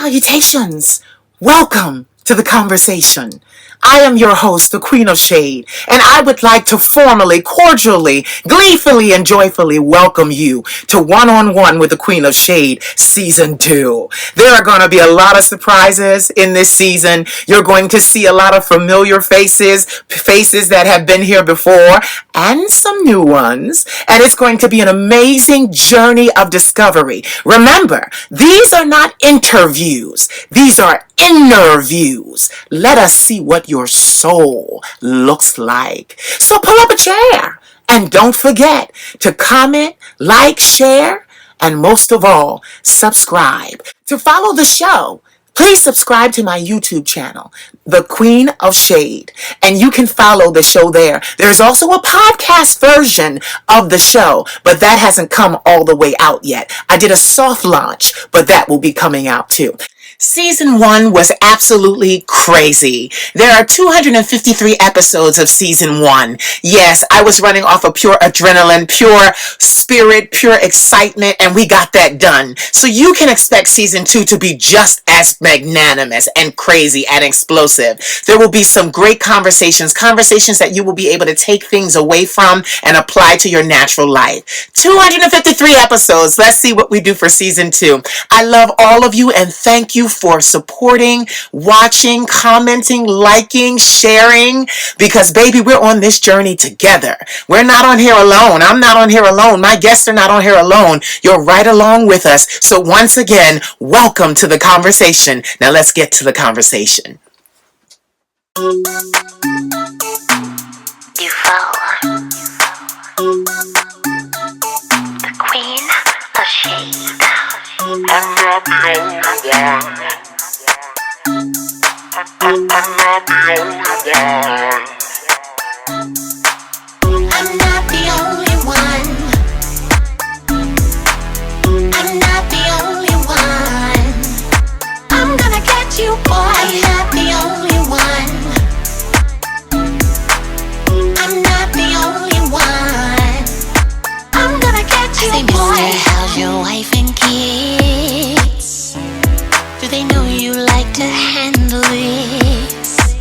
Salutations! Welcome to the conversation. I am your host, the Queen of Shade, and I would like to formally, cordially, gleefully, and joyfully welcome you to One-on-One with the Queen of Shade Season 2. There are going to be a lot of surprises in this season. You're going to see a lot of familiar faces that have been here before, and some new ones, and it's going to be an amazing journey of discovery. Remember, these are not interviews. These are inner views. Let us see what your soul looks like. So pull up a chair and don't forget to comment, like, share, and most of all, subscribe. To follow the show, please subscribe to my YouTube channel, The Queen of Shade, and you can follow the show there. There's also a podcast version of the show, but that hasn't come all the way out yet. I did a soft launch, but that will be coming out too. Season 1 was absolutely crazy. There are 253 episodes of Season 1. Yes, I was running off of pure adrenaline, pure spirit, pure excitement, and we got that done. So you can expect Season 2 to be just as magnanimous and crazy and explosive. There will be some great conversations that you will be able to take things away from and apply to your natural life. 253 episodes. Let's see what we do for Season 2. I love all of you and thank you for supporting, watching, commenting, liking, sharing, because baby, we're on this journey together. We're not on here alone. I'm not on here alone. My guests are not on here alone. You're right along with us. So once again, welcome to the conversation. Now let's get to the conversation. You fall. The Queen of Shade. I'm not the only one. I'm not the only one. I'm not the only one. I'm not the only one. I'm gonna get you, boy. I'm not the only one. I'm not the only one. I'm gonna get you, boy. Mister, how's your wife and kids? Do they know you like to handle this?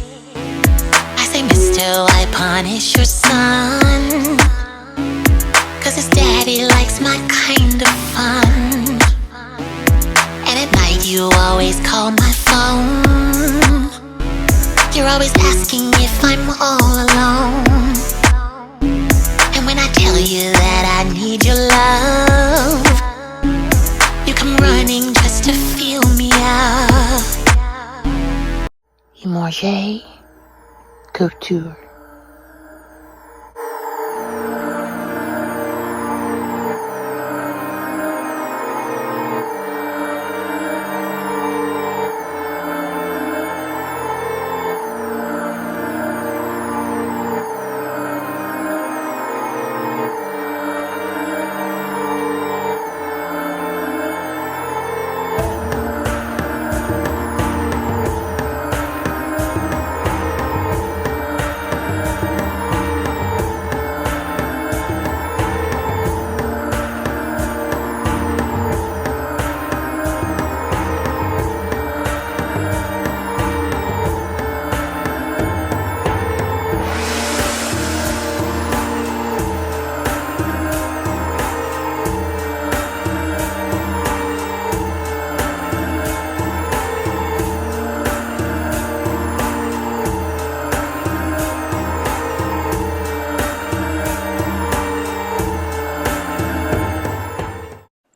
I say, mister, why punish your son? Cause his daddy likes my kind of fun. And at night you always call my phone. You're always asking if I'm all alone. And when I tell you that I need your love, you come running just to feel me up. Emore'J, Couture.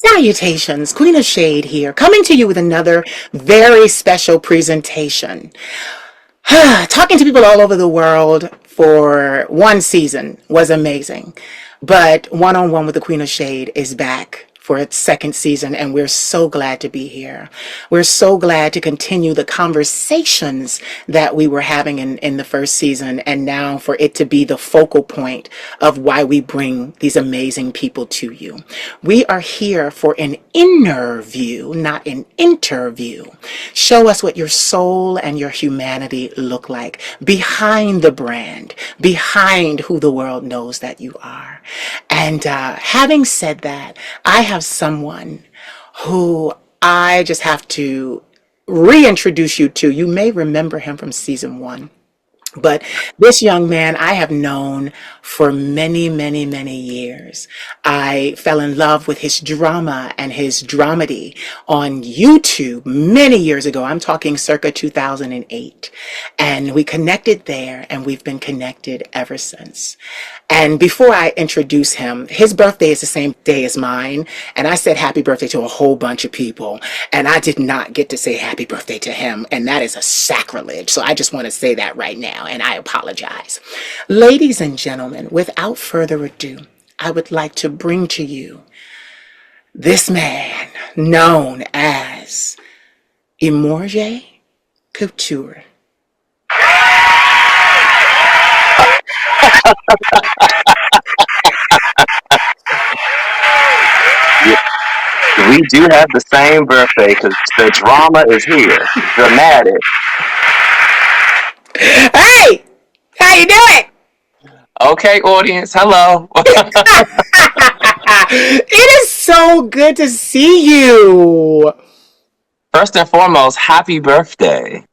Salutations, Queen of Shade here, coming to you with another very special presentation. Talking to people all over the world for one season was amazing, but One-on-One with the Queen of Shade is back for its second season, and we're so glad to be here. We're so glad to continue the conversations that we were having in the first season, and now for it to be the focal point of why we bring these amazing people to you. We are here for an inner view, not an interview. Show us what your soul and your humanity look like behind the brand, behind who the world knows that you are. And having said that, I have someone who I just have to reintroduce you to. You may remember him from season one. But this young man I have known for many, many, many years. I fell in love with his drama and his dramedy on YouTube many years ago. I'm talking circa 2008. And we connected there, and we've been connected ever since. And before I introduce him, his birthday is the same day as mine. And I said happy birthday to a whole bunch of people. And I did not get to say happy birthday to him. And that is a sacrilege. So I just want to say that right now. And I apologize. Ladies and gentlemen, without further ado, I would like to bring to you this man known as Emore'J Couture. Yeah, we do have the same birthday because the drama is here. Dramatic. Hey! How you doing? Okay, audience, hello. It is so good to see you. First and foremost, happy birthday.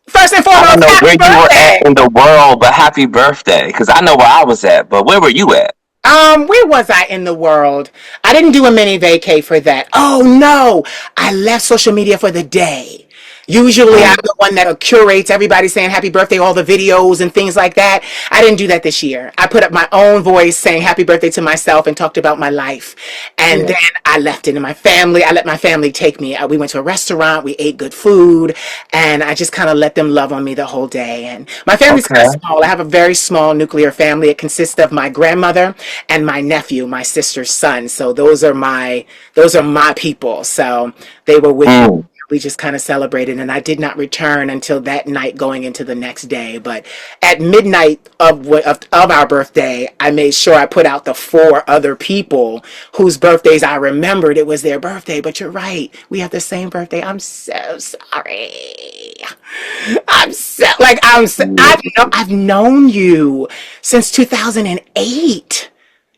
First and I don't foremost, know happy where you were at birthday. in the world, but happy birthday. Because I know where I was at, but where were you at? Where was I in the world? I didn't do a mini vacay for that. Oh no, I left social media for the day. Usually I'm Mm, the one that curates everybody saying happy birthday, all the videos and things like that. I didn't do that this year. I put up my own voice saying happy birthday to myself and talked about my life. And yeah. then I left it in my family. I let my family take me. We went to a restaurant. We ate good food. And I just kind of let them love on me the whole day. And my family's kind of Okay. small. I have a very small nuclear family. It consists of my grandmother and my nephew, my sister's son. So those are my people. So they were with me. Mm, We just kind of celebrated, and I did not return until that night going into the next day. But at midnight of our birthday, I made sure I put out the four other people whose birthdays I remembered. It was their birthday. But you're right, we have the same birthday. I'm so sorry. I've known you since 2008.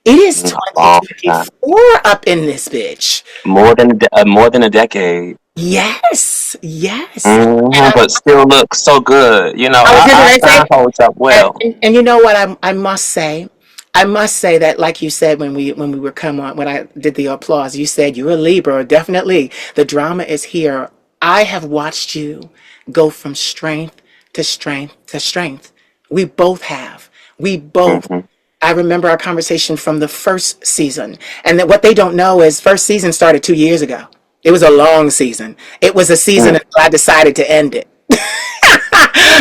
It is a long time. 2024 up in this bitch. More than a decade. Yes, yes. But still look so good. I was just Our gonna say, time holds up well. and you know what I must say that, like you said when we were come on, when I did the applause, you said you're a Libra. Definitely, the drama is here. I have watched you go from strength to strength to strength. We both have. We both. Hmm. I remember our conversation from the first season, and that what they don't know is first season started 2 years ago. It was a long season. It was a season Mm, until I decided to end it.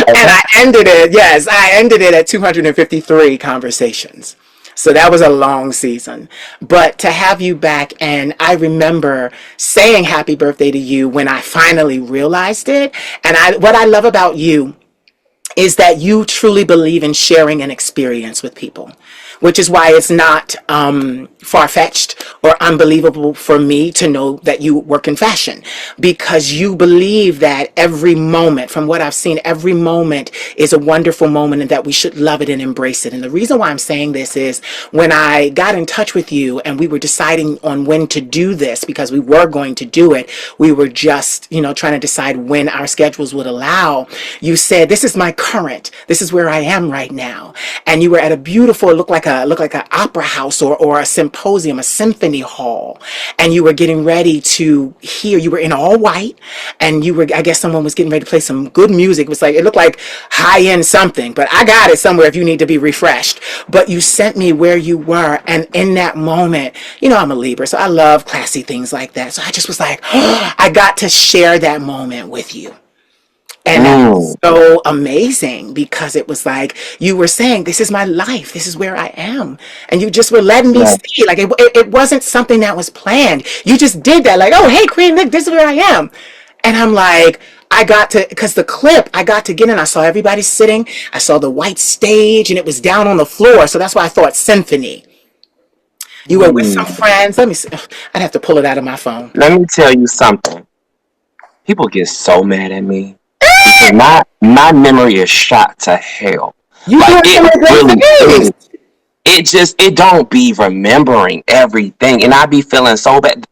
And okay. I ended it at 253 conversations. So that was a long season. But to have you back, and I remember saying happy birthday to you when I finally realized it. And what I love about you is that you truly believe in sharing an experience with people, which is why it's not far-fetched or unbelievable for me to know that you work in fashion, because you believe that every moment, from what I've seen, every moment is a wonderful moment and that we should love it and embrace it. And the reason why I'm saying this is when I got in touch with you and we were deciding on when to do this, because we were going to do it, we were just, trying to decide when our schedules would allow. You said, this is where I am right now. And you were at a beautiful, it looked like an opera house or a symposium, a symphony hall. And you were getting ready to hear, you were in all white, and I guess someone was getting ready to play some good music. It looked like high end something, but I got it somewhere if you need to be refreshed. But you sent me where you were. And in that moment, I'm a Libra, so I love classy things like that. So I just was like, I got to share that moment with you. And that Mm, was so amazing, because it was like you were saying, this is my life. This is where I am. And you just were letting me yeah. see. Like it wasn't something that was planned. You just did that. Like, oh, hey, Queen, look, this is where I am. And I'm like, because the clip, I got to get in. I saw everybody sitting. I saw the white stage and it was down on the floor. So that's why I thought symphony. You were with some Mm. friends. Let me see. I'd have to pull it out of my phone. Let me tell you something. People get so mad at me because my memory is shot to hell. You Like doing so it many great really things. is. It don't be remembering everything, and I be feeling so bad.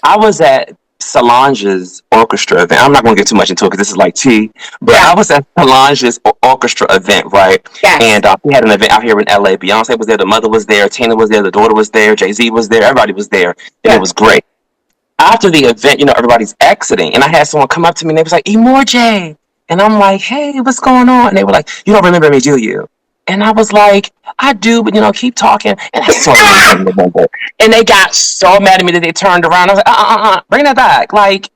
I was at Solange's orchestra event. I'm not going to get too much into it because this is like tea, but Yeah. I was at Solange's orchestra event, right? Yes. And we had an event out here in LA. Beyonce was there, the mother was there, Tina was there, the daughter was there, Jay-Z was there, everybody was there, and it Yeah. was great. After the event, everybody's exiting, and I had someone come up to me and they was like, Emore'J. And I'm like, hey, what's going on? And they were like, you don't remember me, do you? And I was like, I do, but keep talking. And I sort of remember. And they got so mad at me that they turned around. I was like, bring that back. Like,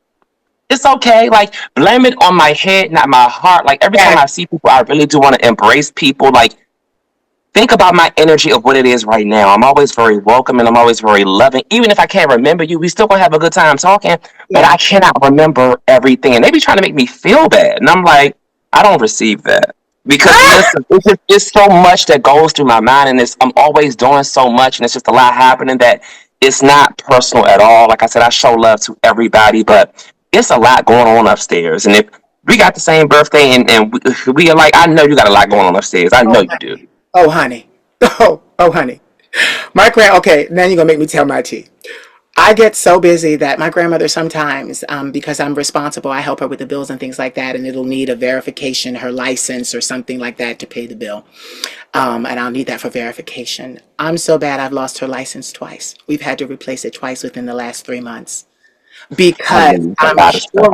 it's okay. Like, blame it on my head, not my heart. Like, every time Yes. I see people, I really do want to embrace people. Like, think about my energy of what it is right now. I'm always very welcoming. I'm always very loving. Even if I can't remember you, we still gonna have a good time talking. But Yeah. I cannot remember everything, and they be trying to make me feel bad. And I'm like, I don't receive that because listen, it's so much that goes through my mind, and I'm always doing so much, and it's just a lot happening that it's not personal at all. Like I said, I show love to everybody, but it's a lot going on upstairs, and if we got the same birthday and we are like, I know you got a lot going on upstairs. I know Oh, you do. honey. Oh, honey. Oh, honey. Okay, now you're going to make me tell my tea. I get so busy that my grandmother sometimes, because I'm responsible, I help her with the bills and things like that, and it'll need a verification, her license or something like that to pay the bill. And I'll need that for verification. I'm so bad I've lost her license twice. We've had to replace it twice within the last 3 months I because lose a lot of stuff.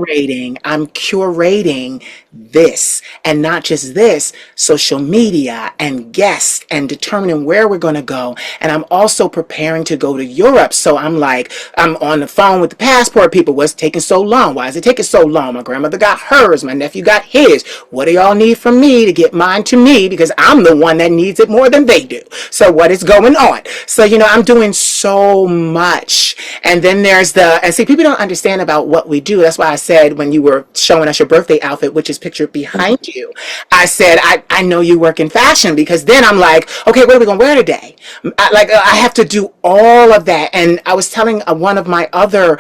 I'm curating this, and not just this, social media and guests and determining where we're going to go. And I'm also preparing to go to Europe. So I'm like, I'm on the phone with the passport people. What's taking so long? Why is it taking so long? My grandmother got hers. My nephew got his. What do y'all need from me to get mine to me? Because I'm the one that needs it more than they do. So what is going on? So, I'm doing so much. And then and see, people don't understand about what we do. That's why I said when you were showing us your birthday outfit, which is pictured behind you, I said, I know you work in fashion, because then I'm like, okay, what are we going to wear today? I have to do all of that. And I was telling one of my other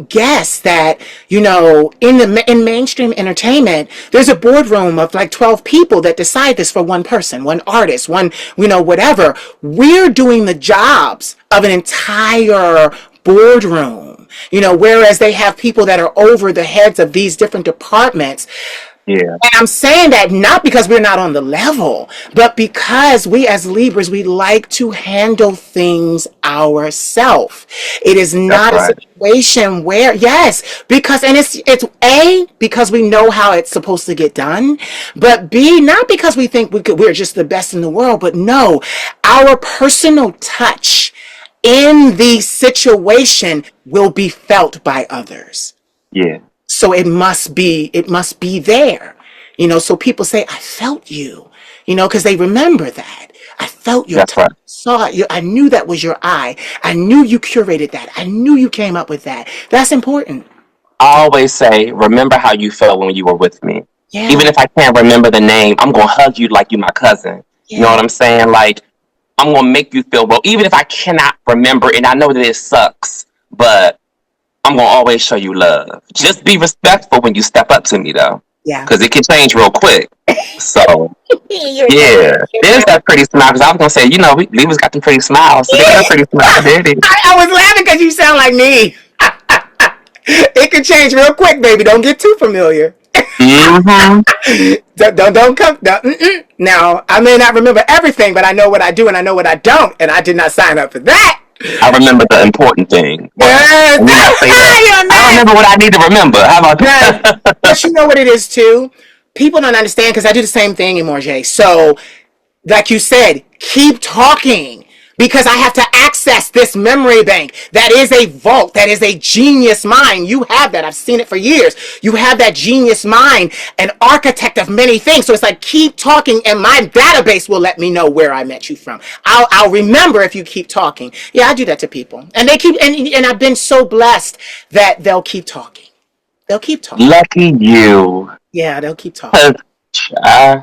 guests that, in mainstream entertainment, there's a boardroom of like 12 people that decide this for one person, one artist, one, whatever. We're doing the jobs of an entire boardroom, whereas they have people that are over the heads of these different departments. Yeah, And I'm saying that not because we're not on the level, but because we as Libras, we like to handle things ourselves. It is that's not a right. situation where, yes, because, and it's A, because we know how it's supposed to get done, but B, not because we think we're just the best in the world, but no, our personal touch in the situation will be felt by others. Yeah, So it must be there. So people say, I felt you, because they remember that. I felt your that's touch. right. Saw it. I knew that was your eye. I knew you curated that. I knew you came up with that. That's important. I always say, remember how you felt when you were with me. Even Yeah. if I can't remember the name, I'm gonna hug you like you my cousin. You know Yeah. what I'm saying? Like, I'm gonna make you feel well, even if I cannot remember, and I know that it sucks, but I'm gonna always show you love. Just be respectful when you step up to me, though, Yeah. because it can change real quick. So You're right. yeah, You're there's right. that pretty smile. Because I was gonna say, we Libras got them pretty smiles, so they got a pretty smile. There it is. I was laughing because you sound like me. It can change real quick, baby. Don't get too familiar. Mm-hmm. Don't come. Now, I may not remember everything, but I know what I do and I know what I don't, and I did not sign up for that. I remember the important thing. What? Yes, And then I say that. you're a I mess. remember what I need to remember. How about Yes, that? but you know what it is too. People don't understand because I do the same thing in Morjay. So like you said, keep talking, because I have to access this memory bank. That is a vault. That is a genius mind. You have that. I've seen it for years. You have that genius mind, an architect of many things. So it's like, keep talking, and my database will let me know where I met you from. I'll remember if you keep talking. Yeah, I do that to people, and they keep, and I've been so blessed that they'll keep talking. They'll keep talking. Lucky you. Yeah, they'll keep talking. 'Cause, uh,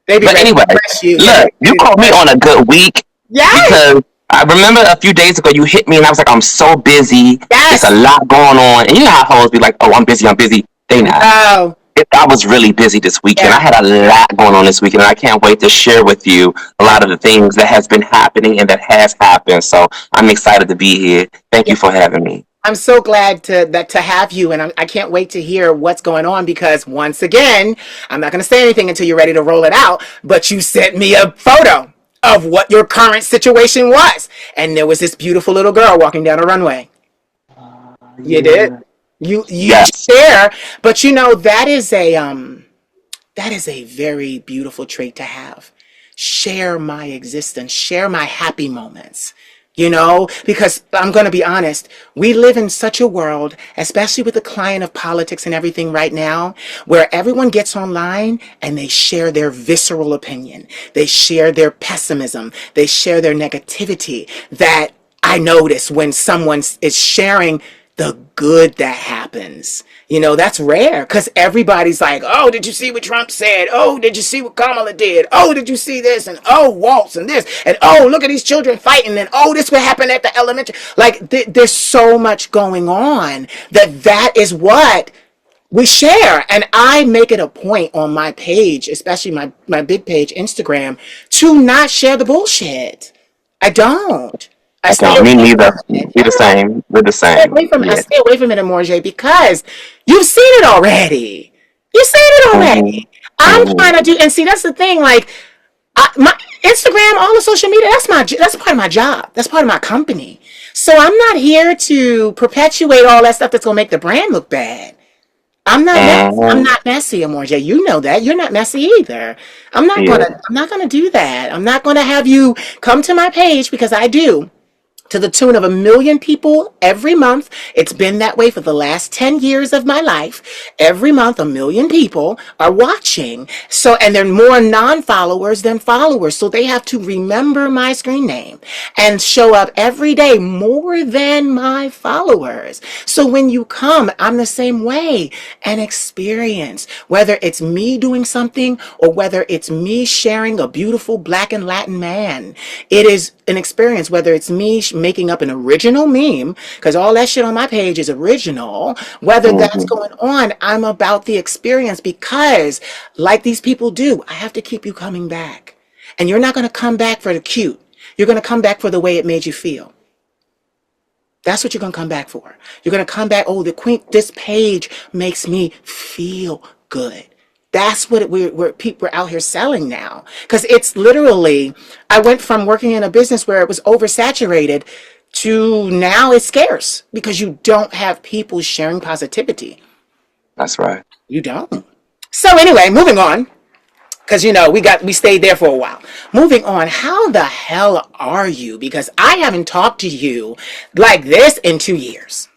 They be but ready to anyway, press you. Yeah, they look, be you ready to caught me press on a good week you. Yes, because I remember a few days ago you hit me and I was like, I'm so busy. It's a yes. lot going on. And you know how hoes be like, oh, I'm busy, I'm busy. They not. No. I was really busy this weekend. Yeah. I had a lot going on this weekend, and I can't wait to share with you a lot of the things that has been happening and that has happened. So I'm excited to be here. Thank Yeah. you for having me. I'm so glad to have you, and I can't wait to hear what's going on because once again, I'm not going to say anything until you're ready to roll it out. But you sent me a photo of what your current situation was, and there was this beautiful little girl walking down a runway. You did. Yeah. You Yes. share, but you know that is a very beautiful trait to have. Share my existence, share my happy moments. You know, because I'm going to be honest, we live in such a world, especially with the climate of politics and everything right now, where everyone gets online and they share their visceral opinion. They share their pessimism. They share their negativity. That I notice when someone is sharing the good that happens. You know, that's rare because everybody's like, oh, did you see what Trump said? Oh, did you see what Kamala did? Oh, did you see this? And oh, Waltz and this. And oh, look at these children fighting. And oh, this would happen at the elementary. Like, there's so much going on that is what we share. And I make it a point on my page, especially my big page, Instagram, to not share the bullshit. I don't. I I stay don't. Me away neither. from it. We the Yeah. same. We're the same. I Yeah. stay away from it, Emore'J, because you've seen it already. You've seen it Hmm. already. I'm Hmm. trying to do, and see, that's the thing. Like, my Instagram, all the social media, that's part of my job. That's part of my company. So I'm not here to perpetuate all that stuff that's gonna make the brand look bad. I'm Hmm. not messy, Emore'J. You know that. You're not messy either. Yeah. I'm not gonna do that. I'm not gonna have you come to my page because I do to the tune of 1 million people every month. It's been that way for the last 10 years of my life. Every month, 1 million people are watching. So, and they're more non-followers than followers. So they have to remember my screen name and show up every day more than my followers. So when you come, I'm the same way. And experience, whether it's me doing something or whether it's me sharing a beautiful Black and Latin man. It is an experience, whether it's me making up an original meme, because all that shit on my page is original, whether that's Hmm. going on, I'm about the experience because, like these people do, I have to keep you coming back. And you're not going to come back for the cute. You're going to come back for the way it made you feel. That's what you're going to come back for. You're going to come back, oh, the queen, this page makes me feel good. That's what we're people are out here selling now. Because it's literally, I went from working in a business where it was oversaturated to now it's scarce because you don't have people sharing positivity. That's right. You don't. So anyway, moving on. Because you know we stayed there for a while. Moving on, how the hell are you? Because I haven't talked to you like this in 2 years.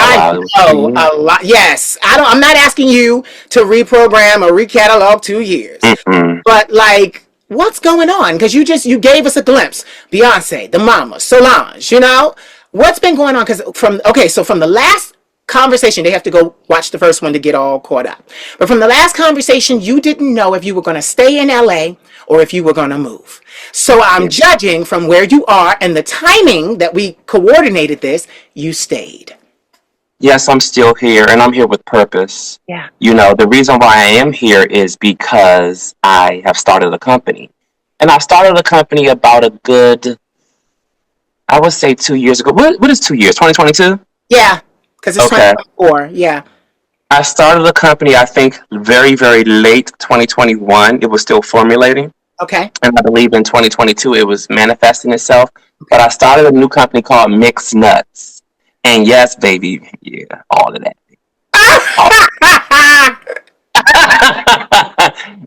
Oh I wow, it was know 2 years. a lot. Yes, I don't. I'm not asking you to reprogram or recatalog 2 years, Mm-mm. but like, what's going on? Because you gave us a glimpse. Beyonce, the Mama, Solange. You know what's been going on? Because from the last conversation, they have to go watch the first one to get all caught up. But from the last conversation, you didn't know if you were going to stay in LA or if you were going to move. So I'm Yeah. judging from where you are and the timing that we coordinated this. You stayed. Yes, I'm still here, and I'm here with purpose. Yeah. The reason why I am here is because I have started a company. And I started a company about a good, I would say 2 years ago. What is 2 years? 2022? Yeah, because it's Okay. 2024. Yeah. I started a company, I think, very, very late 2021. It was still formulating. Okay. And I believe in 2022 it was manifesting itself. But Okay. I started a new company called Mixed Nuts. And yes, baby, yeah, all of that.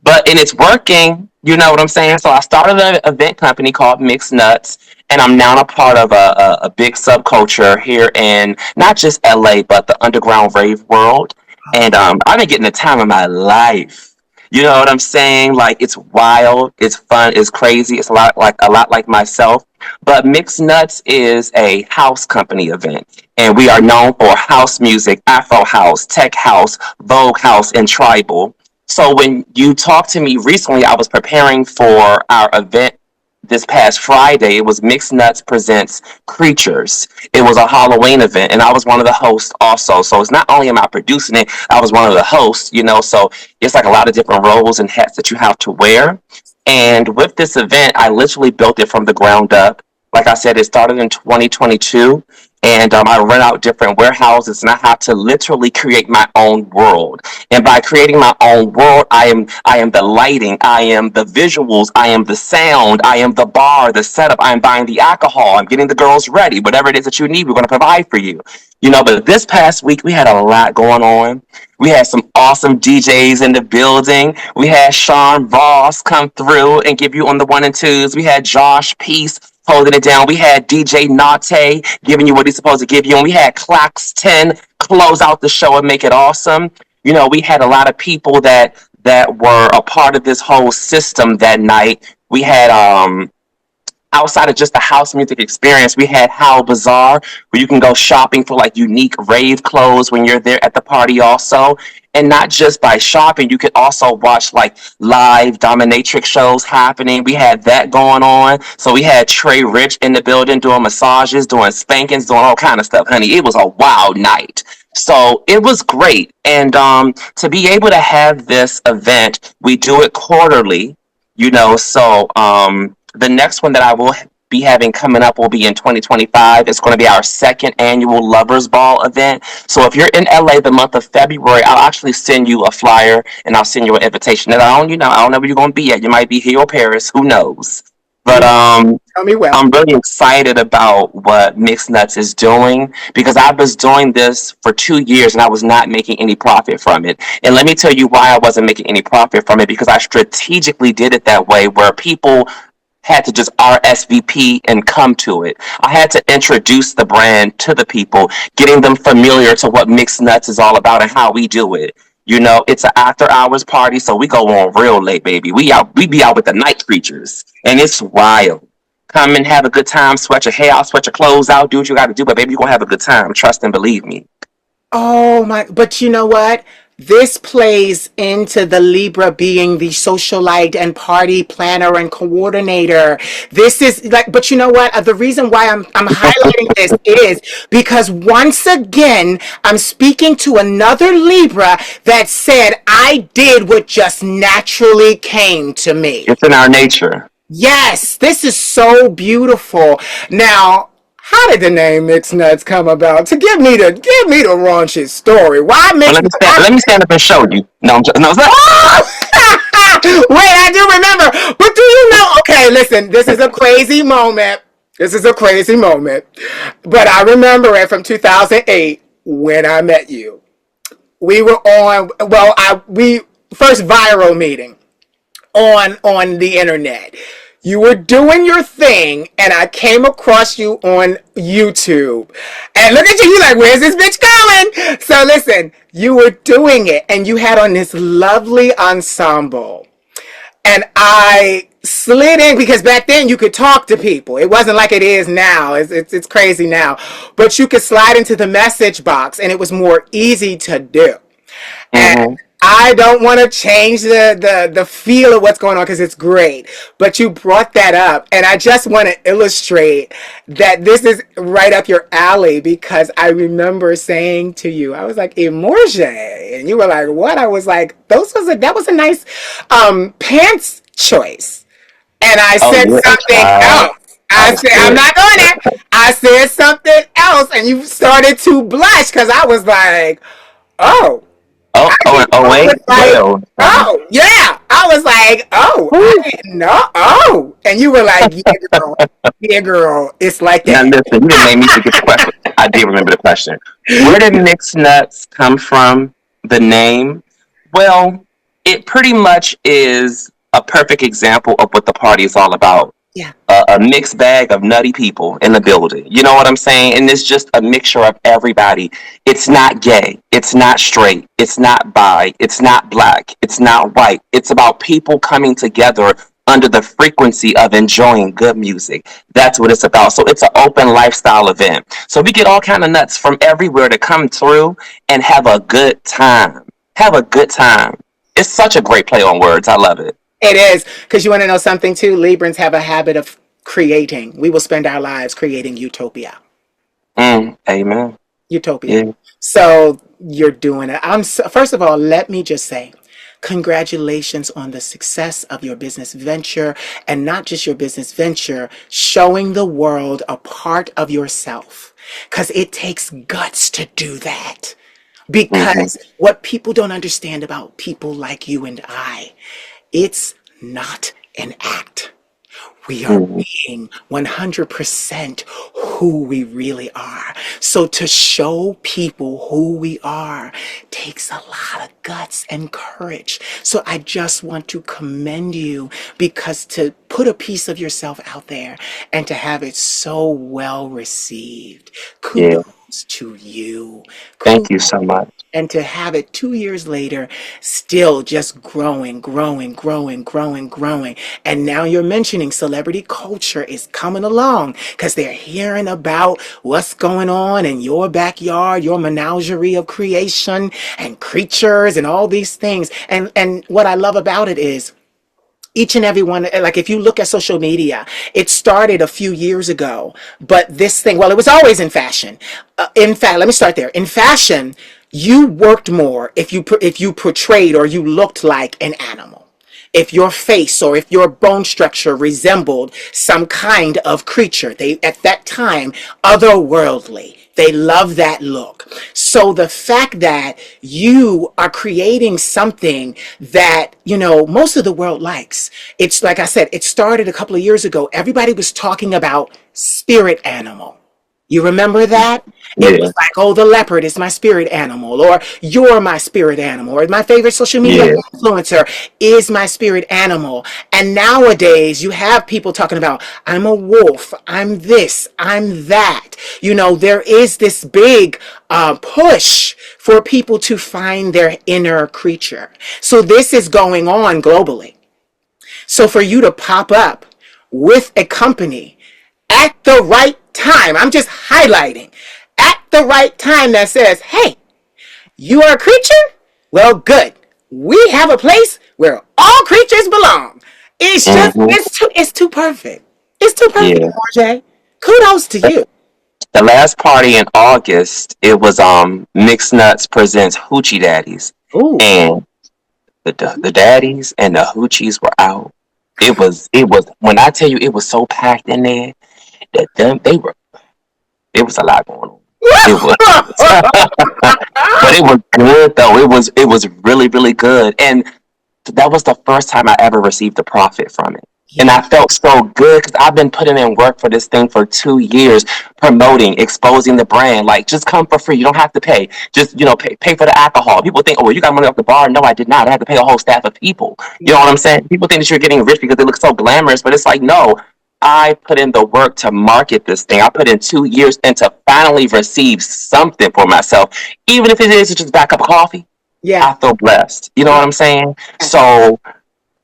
But and it's working. You know what I'm saying? So I started an event company called Mixed Nuts, and I'm now a part of a big subculture here in not just LA, but the underground rave world. And I've been getting the time of my life. You know what I'm saying? Like it's wild, it's fun, it's crazy. It's a lot like myself. But Mixed Nuts is a house company event, and we are known for house music, Afro house, tech house, Vogue house, and tribal. So when you talked to me recently, I was preparing for our event this past Friday. It was Mixed Nuts Presents Creatures. It was a Halloween event, and I was one of the hosts also. So it's not only am I producing it, I was one of the hosts, so it's like a lot of different roles and hats that you have to wear. And with this event, I literally built it from the ground up. Like I said, it started in 2022, and I rent out different warehouses, and I had to literally create my own world. And by creating my own world, I am the lighting, I am the visuals, I am the sound, I am the bar, the setup, I am buying the alcohol, I'm getting the girls ready. Whatever it is that you need, we're going to provide for you. But this past week we had a lot going on. We had some awesome DJs in the building. We had Sean Voss come through and give you on the one and twos. We had Josh Peace holding it down. We had DJ Nate giving you what he's supposed to give you. And we had Clocks 10 close out the show and make it awesome. We had a lot of people that were a part of this whole system that night. We had outside of just the house music experience, we had How Bazaar, where you can go shopping for like unique rave clothes when you're there at the party also. And not just by shopping, you could also watch like live dominatrix shows happening. We had that going on. So we had Trey Rich in the building doing massages, doing spankings, doing all kind of stuff, honey. It was a wild night. So it was great. And to be able to have this event, we do it quarterly, so the next one that I will be having coming up will be in 2025. It's going to be our second annual Lovers Ball event. So if you're in LA the month of February, I'll actually send you a flyer and I'll send you an invitation. And I don't know where you're going to be at. You might be here or Paris. Who knows? But You tell me well. I'm really excited about what Mixed Nuts is doing because I was doing this for 2 years and I was not making any profit from it. And let me tell you why I wasn't making any profit from it, because I strategically did it that way where people had to just RSVP and come to it. I had to introduce the brand to the people, getting them familiar to what Mixed Nuts is all about and how we do it. It's an after hours party, so we go on real late, baby. We be out with the night creatures, and it's wild. Come and have a good time, sweat your hair out, sweat your clothes out, do what you got to do, but baby, you're gonna have a good time. Trust and believe me. Oh my, but you know what? This plays into the Libra being the socialite and party planner and coordinator. This is like, but you know what? The reason why I'm highlighting this is because once again, I'm speaking to another Libra that said, I did what just naturally came to me. It's in our nature. Yes, this is so beautiful. Now, how did the name Mixed Nuts come about? To give me the raunchy story. Why Well, mix? let me stand up and show you. No, no, Wait, I do remember. But do you know? Okay, listen. This is a crazy moment. This is a crazy moment. But I remember it from 2008 when I met you. We were on. Well, we first viral meeting on the internet. You were doing your thing, and I came across you on YouTube. And look at you, you like, where's this bitch going? So listen, you were doing it, and you had on this lovely ensemble. And I slid in because back then you could talk to people. It wasn't like it is now. It's crazy now. But you could slide into the message box, and it was more easy to do. And mm-hmm. I don't want to change the feel of what's going on because it's great. But you brought that up, and I just want to illustrate that this is right up your alley because I remember saying to you, I was like, Emore'J, and you were like, what? I was like, that was a nice pants choice. And I Oh said yeah, something child. else. I I was said, I'm good. not going there. I said something else, and you started to blush because I was like, oh. Oh, I oh, didn't oh, know it wait. was like, Well, oh, yeah. I was like, oh, I whew. didn't know. Oh. And you were like, yeah, girl. Yeah, girl. It's like Now that. listen, you didn't make me forget the question. I did remember the question. Where did mixed nuts come from? The name? Well, it pretty much is a perfect example of what the party is all about. Yeah. A mixed bag of nutty people in the building. You know what I'm saying? And it's just a mixture of everybody. It's not gay. It's not straight. It's not bi. It's not black. It's not white. It's about people coming together under the frequency of enjoying good music. That's what it's about. So it's an open lifestyle event. So we get all kind of nuts from everywhere to come through and have a good time. Have a good time. It's such a great play on words. I love it. It is. Because you want to know something too? Librans have a habit of creating. We will spend our lives creating utopia. Amen. Utopia. Yeah. So you're doing it. First of all, let me just say, congratulations on the success of your business venture, and not just your business venture, showing the world a part of yourself. Because it takes guts to do that. Mm-hmm. Because what people don't understand about people like you and I, it's not an act. We are Mm-hmm. being 100% who we really are. So to show people who we are takes a lot of guts and courage. So I just want to commend you, because to put a piece of yourself out there and to have it so well received, Yeah. kudos to you. Thank you so much. And to have it 2 years later, still just growing, growing, growing, growing, growing. And now you're mentioning celebrity culture is coming along because they're hearing about what's going on in your backyard, your menagerie of creation and creatures and all these things. And what I love about it is, each and every one, like if you look at social media, it started a few years ago, but this thing, well, it was always in fashion. In fact, let me start there. In fashion, you worked more if you portrayed or you looked like an animal, if your face or if your bone structure resembled some kind of creature. They, at that time, otherworldly. They love that look. So the fact that you are creating something that, most of the world likes. It's like I said, it started a couple of years ago. Everybody was talking about spirit animal. You remember that? It Yeah. was like, oh, the leopard is my spirit animal, or you're my spirit animal, or my favorite social media Yeah. influencer is my spirit animal. And nowadays, you have people talking about, I'm a wolf, I'm this, I'm that. There is this big push for people to find their inner creature. So this is going on globally. So for you to pop up with a company at the right time, I'm just highlighting, at the right time, that says, hey, you are a creature? Well, good. We have a place where all creatures belong. Mm-hmm. It's too perfect. It's too perfect, Yeah. RJ. Kudos to you. The last party in August, it was Mixed Nuts presents Hoochie Daddies, Ooh. and the daddies and the hoochies were out. It was when I tell you it was so packed in there that them they were it was a lot going on. It was, but it was good though. It was really really good, and that was the first time I ever received a profit from it. And Yeah, I felt so good because I've been putting in work for this thing for 2 years, promoting, exposing the brand. Like, just come for free. You don't have to pay. Just, pay for the alcohol. People think, oh, well, you got money off the bar. No, I did not. I had to pay a whole staff of people. You know yeah, what I'm saying? People think that you're getting rich because they look so glamorous, but it's like, no. I put in the work to market this thing. I put in 2 years and to finally receive something for myself, even if it is just a cup of coffee. yeah, I feel blessed. You know what yeah. I'm saying? Yes, So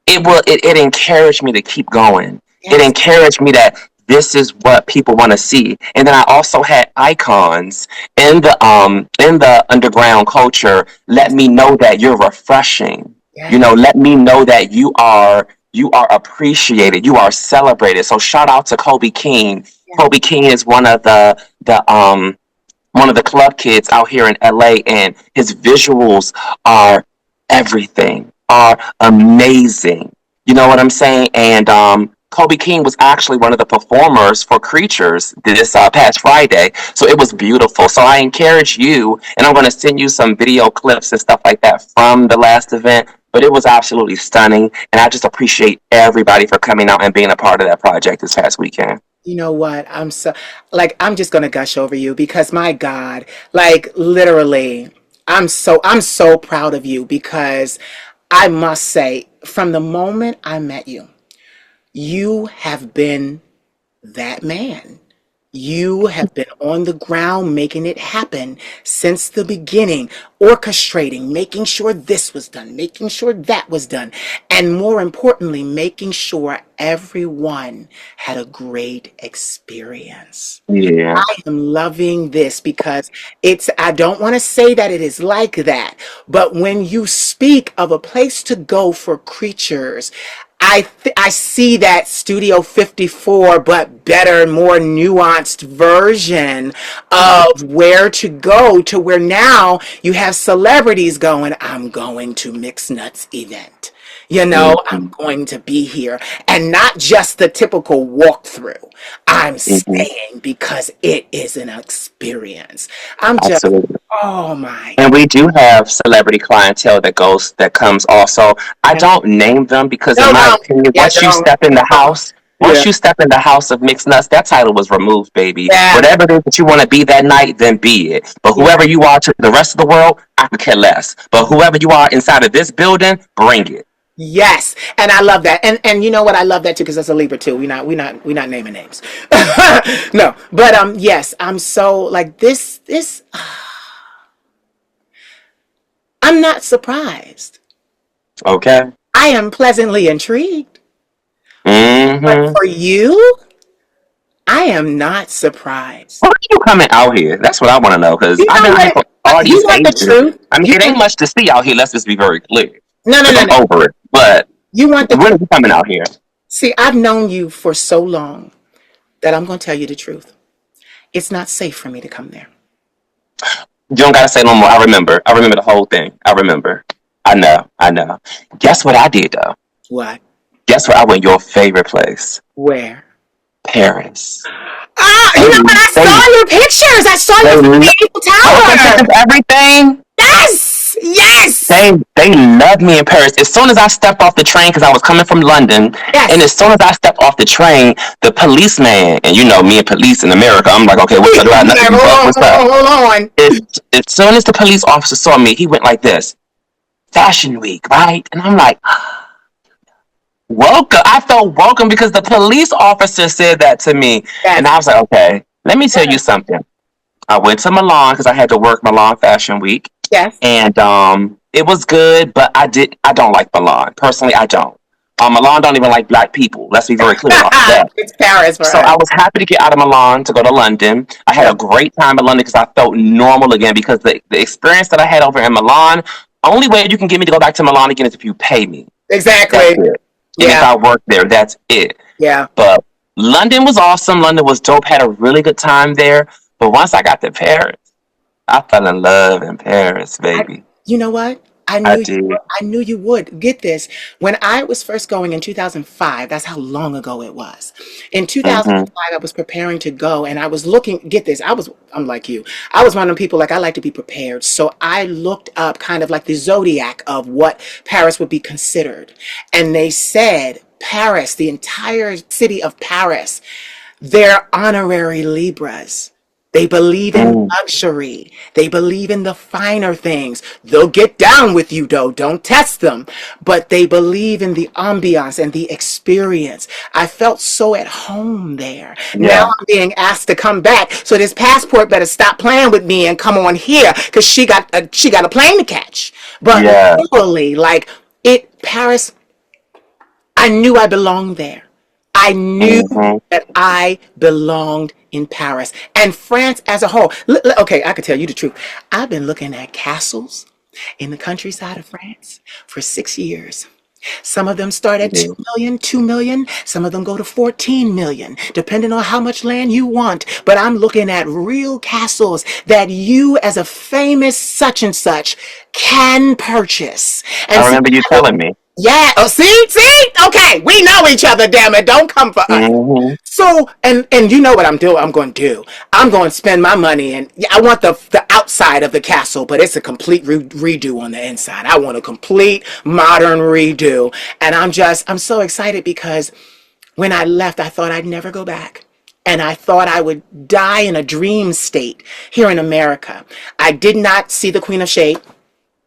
it encouraged me to keep going. It yes, encouraged me that this is what people want to see. And then I also had icons in the underground culture let yes, me know that you're refreshing. yes, Let me know that you are appreciated, you are celebrated. So shout out to Kobe King. yes, Kobe King is one of the club kids out here in LA, and his visuals are everything, are amazing. You know what I'm saying? And Kobe King was actually one of the performers for Creatures this past Friday, so it was beautiful. So I encourage you, and I'm going to send you some video clips and stuff like that from the last event. But it was absolutely stunning, and I just appreciate everybody for coming out and being a part of that project this past weekend. You know what? I'm just gonna gush over you, because my God, like literally, I'm so proud of you, because I must say, from the moment I met you, you have been that man. You have been on the ground making it happen since the beginning, orchestrating, making sure this was done, making sure that was done, and more importantly, making sure everyone had a great experience. Yeah, I am loving this, because I don't want to say that it is like that, but when you speak of a place to go for creatures, I see that Studio 54, but better, more nuanced version of where to go, to where now you have celebrities going, I'm going to Mixed Nuts event. I'm Mm-hmm. going to be here. And not just the typical walkthrough. I'm Mm-hmm. staying because it is an experience. I'm just, Absolutely. oh my. And we do have celebrity clientele that comes also. I don't name them because in No, my no. opinion, Yeah, don't. Yeah. once you step in the house of mixed nuts, that title was removed, baby. Yeah. Whatever it is that you want to be that night, then be it. But Yeah. whoever you are to the rest of the world, I could care less. But whoever you are inside of this building, bring it. Yes, and I love that, and you know what? I love that too because that's a Libra too. We not naming names. No, but yes, I'm so like this. I'm not surprised. Okay? I am pleasantly intrigued. But Mm-hmm. for you, I am not surprised. Why are you coming out here? That's what I want to know because You I've know been out here what? for all You these want the ages. truth? I mean, You it ain't want much to see out here. Let's just be very clear no, no, because no, I'm no. over it. But You want the when are truth? you coming out here? See, I've known you for so long that I'm going to tell you the truth. It's not safe for me to come there. You don't gotta say no more. I remember. I remember the whole thing. I remember. I know. I know. Guess what I did though? What? Guess what? I went your favorite place, Where? Paris. Ah, you They know what? I they saw your pictures. I saw you they from the Eiffel posting Tower. pictures, everything. Yes, yes, They loved me in Paris. As soon as I stepped off the train, because I was coming from London, and yes. as soon as I stepped off the train, the policeman, and you know me and police in America, I'm like, okay, what's up? Do I know Like, you, hold buck? on, What's hold up? on, hold on. As, as soon as the police officer saw me, he went like this, Fashion Week, right? And I'm like, welcome. I felt welcome because the police officer said that to me. And Yes, I was like, okay, let me tell you something. I went to Milan because I had to work Milan Fashion Week. yes. And it was good, but I don't like Milan. Personally, I don't. Milan don't even like black people. Let's be very clear off of that. It's Paris for So us. I was happy to get out of Milan to go to London. I had Yeah, a great time in London because I felt normal again because the experience that I had over in Milan, only way you can get me to go back to Milan again is if you pay me. That's exactly. it. And if Yeah, I work there, that's it. yeah. But London was awesome. London was dope. Had a really good time there. But once I got to Paris, I fell in love in Paris, I, baby. you know what? I did. I knew you would. Get this. When I was first going in 2005, that's how long ago it was. In Hmm. 2005, I was preparing to go and I was looking, get this. I'm like you. I was one of the people like I like to be prepared. So I looked up kind of like the zodiac of what Paris would be considered. And they said Paris, the entire city of Paris, they're honorary Libras. They believe in Mm, luxury. They believe in the finer things. They'll get down with you though. Don't test them. But they believe in the ambiance and the experience. I felt so at home there. Now yeah. I'm being asked to come back. So this passport better stop playing with me and come on here because she got a plane to catch. But Yeah. literally, like it, Paris, I knew I belonged there. I knew Hmm. that I belonged in Paris and France as a whole. Okay, I could tell you the truth. I've been looking at castles in the countryside of France for 6 years. Some of them start at 2 million, 2 million. Some of them go to 14 million, depending on how much land you want. But I'm looking at real castles that you, as a famous such and such, can purchase. I And see, remember you telling me. yeah. Oh, see. Okay, we know each other. Damn it! Don't come for us. Hmm. So, and you know what I'm doing? I'm going to do. I'm going to spend my money, and yeah, I want the outside of the castle, but it's a complete redo on the inside. I want a complete modern redo, and I'm so excited because when I left, I thought I'd never go back. And I thought I would die in a dream state here in America. I did not see the Queen of Shade.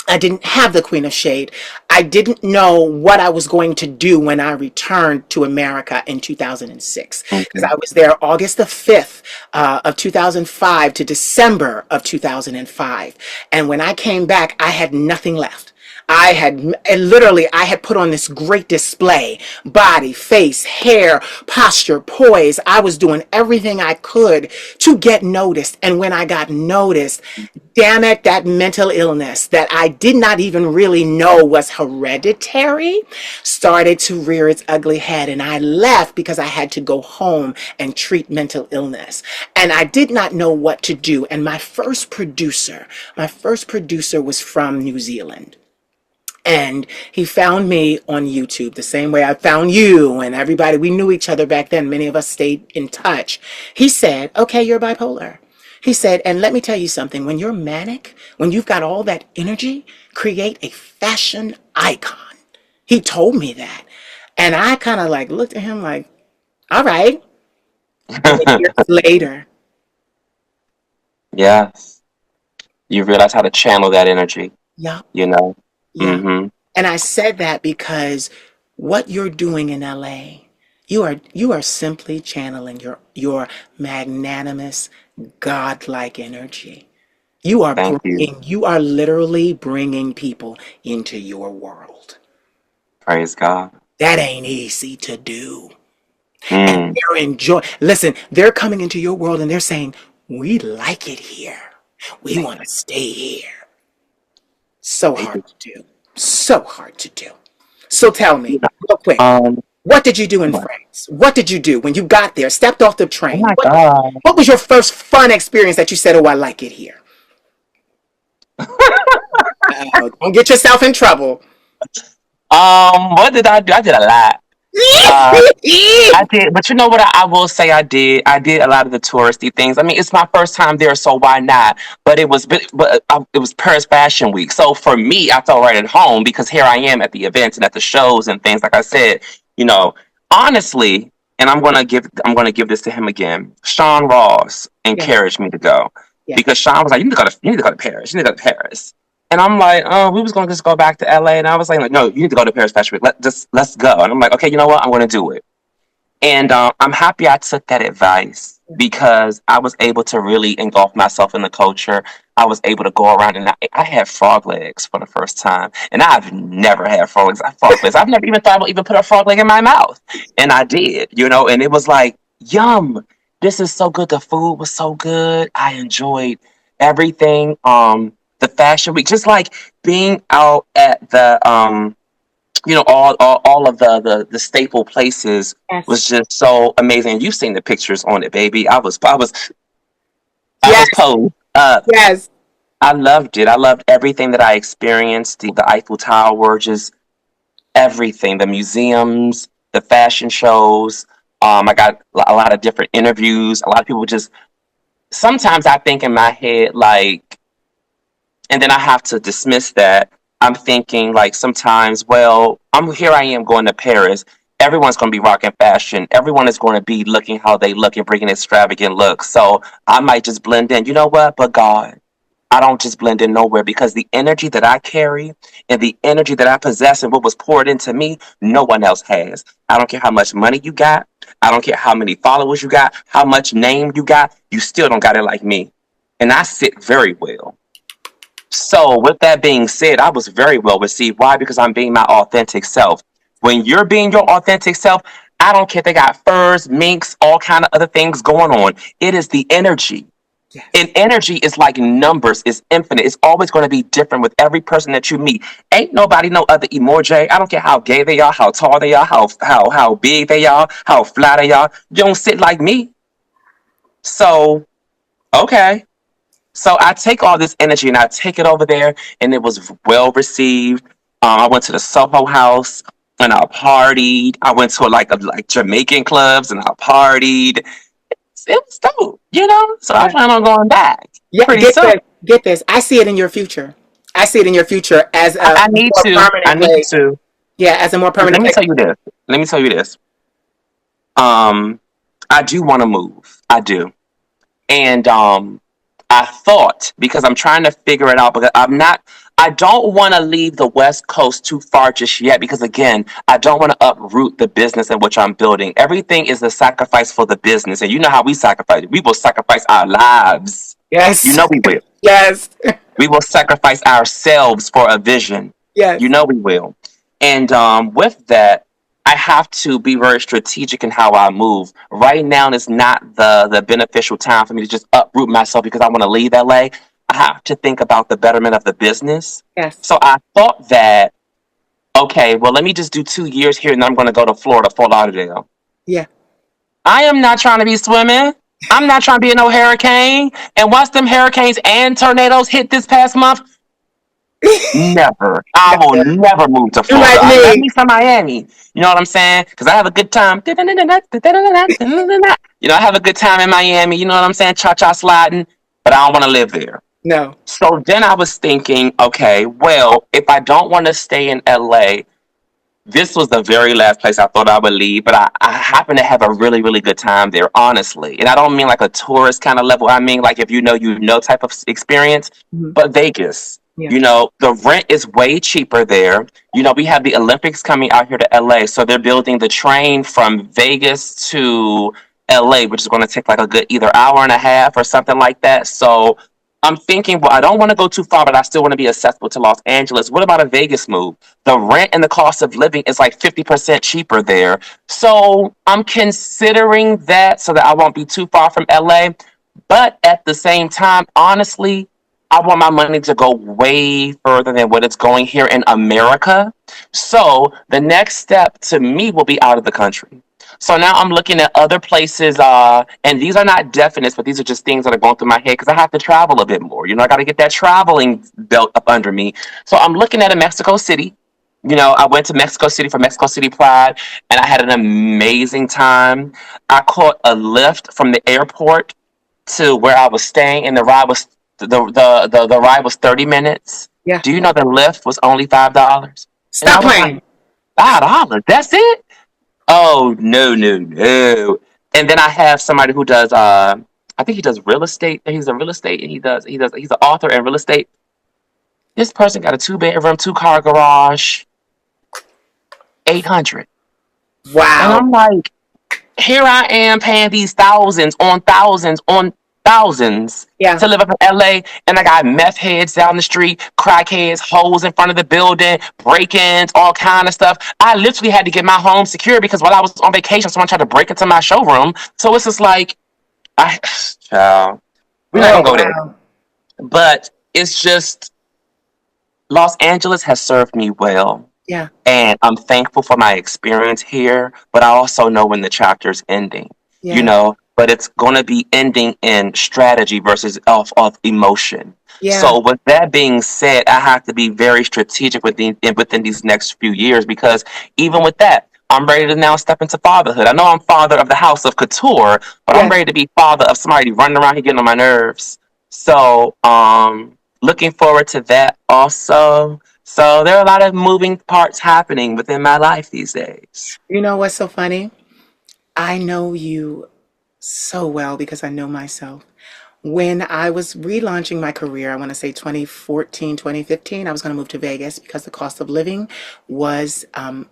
I didn't have the Queen of Shade. I didn't know what I was going to do when I returned to America in 2006. Because Hmm. I was there August the 5th of 2005 to December of 2005. And when I came back, I had nothing left. I had, and literally, I had put on this great display: body, face, hair, posture, poise. I was doing everything I could to get noticed. And when I got noticed, damn it, that mental illness that I did not even really know was hereditary started to rear its ugly head. And I left because I had to go home and treat mental illness. And I did not know what to do. And my first producer was from New Zealand. And he found me on YouTube the same way I found you and everybody. We knew each other back then. Many of us stayed in touch. He said, okay, you're bipolar. He said, and let me tell you something. When you're manic, when you've got all that energy, create a fashion icon. He told me that. And I kind of like looked at him like, all right. And years later, Yes. You realize how to channel that energy, yeah, you know? yeah. Mm-hmm. And I said that because what you're doing in LA, you are simply channeling your magnanimous, godlike energy. Thank you. You are literally bringing people into your world. Praise God. That ain't easy to do. And Mm. listen, they're coming into your world and they're saying, "We like it here. We They, want to stay here." So they hard do. to do. So hard to do. So tell You me, know, real quick, um, what did you do in France? What did you do when you got there, stepped off the oh train? my What God. what was your first fun experience that you said, "Oh, I like it here"? Don't get yourself in trouble. What did I do? I did a lot. Uh, I did, but you know what? I will say I did. I did a lot of the touristy things. I mean, it's my first time there, so why not? But it was Paris Fashion Week, so for me, I felt right at home because here I am at the events and at the shows and things. Like I said, you know, honestly, and I'm gonna give this to him again. Sean Ross Yeah, encouraged me to go yeah, because Sean was like, you need to go to Paris. You need to go to Paris." And I'm like, "Oh, we was gonna just go back to LA." And I was like, "No, you need to go to Paris Fashion Week. Let's go." And I'm like, "Okay, you know what? I'm gonna do it." And I'm happy I took that advice because I was able to really engulf myself in the culture. I was able to go around and I had frog legs for the first time. And I've never had frog legs. I've never even thought about even put a frog leg in my mouth. And I did, and it was like, yum, this is so good. The food was so good. I enjoyed everything. The fashion week, just like being out at all of the staple places yes, was just so amazing. You've seen the pictures on it, baby. I yes, was posed up. yes, I loved it. I loved everything that I experienced. The Eiffel Tower, just everything. The museums, the fashion shows. I got a lot of different interviews. A lot of people just sometimes I think in my head like and then I have to dismiss that. I'm thinking like sometimes, well, I am going to Paris. Everyone's going to be rocking fashion. Everyone is going to be looking how they look and bringing extravagant looks. So I might just blend in. You know what? But God, I don't just blend in nowhere because the energy that I carry and the energy that I possess and what was poured into me, no one else has. I don't care how much money you got. I don't care how many followers you got, how much name you got. You still don't got it like me. And I sit very well. So, with that being said, I was very well received. Why? Because I'm being my authentic self. When you're being your authentic self, I don't care if they got furs, minks, all kind of other things going on. It is the energy. And yes, energy is like numbers, it's infinite. It's always going to be different with every person that you meet. Ain't nobody no other Emore'J. I don't care how gay they are, how tall they are, how big they are, how flat they are. You don't sit like me. So, okay. So I take all this energy and I take it over there, and it was well received. I went to the Soho House and I partied. I went to like Jamaican clubs and I partied. It was dope. So I yeah, plan on going back yeah. pretty soon. Get this. I see it in your future. I see it in your future as a I need more to. I permanent need place. to. Yeah, as a more Let permanent me place. tell you this. Let me tell you this. Um, I do want to move. I do. And I thought because I'm trying to figure it out because I don't want to leave the West Coast too far just yet because again, I don't want to uproot the business in which I'm building. Everything is a sacrifice for the business. And you know how we sacrifice. We will sacrifice our lives. You Yes, know we will. yes, We will sacrifice ourselves for a vision. Yes. You know we will. And with that, I have to be very strategic in how I move. Right now is not the beneficial time for me to just uproot myself because I want to leave LA. I have to think about the betterment of the business. Yes. So I thought that, okay, well, let me just do 2 years here and then I'm going to go to Florida, Fort Lauderdale. Yeah. I am not trying to be swimming. I'm not trying to be in no hurricane. And once them hurricanes and tornadoes hit this past month, never. I will Never. never move to You like Florida. Let me? me from Miami. You know what I'm saying? Because I have a good time. You know, I have a good time in Miami. You know what I'm saying? Cha cha sliding. But I don't want to live there. No. So then I was thinking, okay, well, if I don't want to stay in LA, this was the very last place I thought I would leave, but I happen to have a really, really good time there, honestly. And I don't mean like a tourist kind of level. I mean like if you know type of experience. Mhm. But Vegas, Yeah. you know, the rent is way cheaper there. You know, we have the Olympics coming out here to LA, so they're building the train from Vegas to LA, which is going to take like a good either hour and a half or something like that. So I'm thinking, well, I don't want to go too far, but I still want to be accessible to Los Angeles. What about a Vegas move? The rent and the cost of living is like 50% cheaper there. So I'm considering that so that I won't be too far from LA. But at the same time, honestly, I want my money to go way further than what it's going here in America. So the next step to me will be out of the country. So now I'm looking at other places, and these are not definites, but these are just things that are going through my head because I have to travel a bit more. You know, I got to get that traveling belt up under me. So I'm looking at a Mexico City. You know, I went to Mexico City for Mexico City Pride, and I had an amazing time. I caught a lift from the airport to where I was staying, and the ride was 30 minutes. Yeah. Do you know the lift was only $5? And I Stop was like, playing. $5? That's it? Oh no, no, no. And then I have somebody who does I think he does real estate. He's a real estate and he's an author and real estate. This person got a 2 bedroom, 2 car garage, 800. And Wow. I'm like, here I am paying these thousands Yeah. to live up in LA, and I got meth heads down the street, crackheads, holes in front of the building, break-ins, all kind of stuff. I literally had to get my home secure because while I was on vacation, someone tried to break into my showroom. So it's just like, child, we're not Oh gonna go there. wow. But it's just Los Angeles has served me well. Yeah. And I'm thankful for my experience here, but I also know when the chapter's ending, you Yeah. know, but it's going to be ending in strategy versus of emotion. Yeah. So with that being said, I have to be very strategic within these next few years because even with that, I'm ready to now step into fatherhood. I know I'm father of the house of Couture, but I'm Yes. ready to be father of somebody running around here getting on my nerves. So, looking forward to that also. So there are a lot of moving parts happening within my life these days. You know what's so funny? I know you so well because I know myself. When I was relaunching my career, I want to say 2014, 2015, I was going to move to Vegas because the cost of living was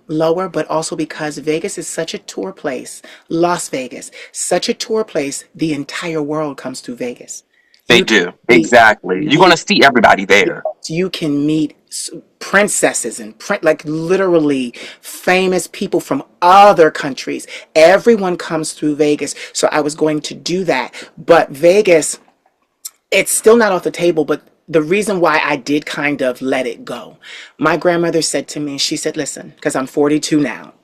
lower, but also because Vegas is such a tour place. Las Vegas, such a tour place, the entire world comes to Vegas. They You can do. meet, Exactly. You're going meet to see everybody there. you can meet princesses and like literally famous people from other countries. Everyone comes through Vegas. So I was going to do that. But Vegas, it's still not off the table, but the reason why I did kind of let it go, my grandmother said to me, she said, listen, because I'm 42 now.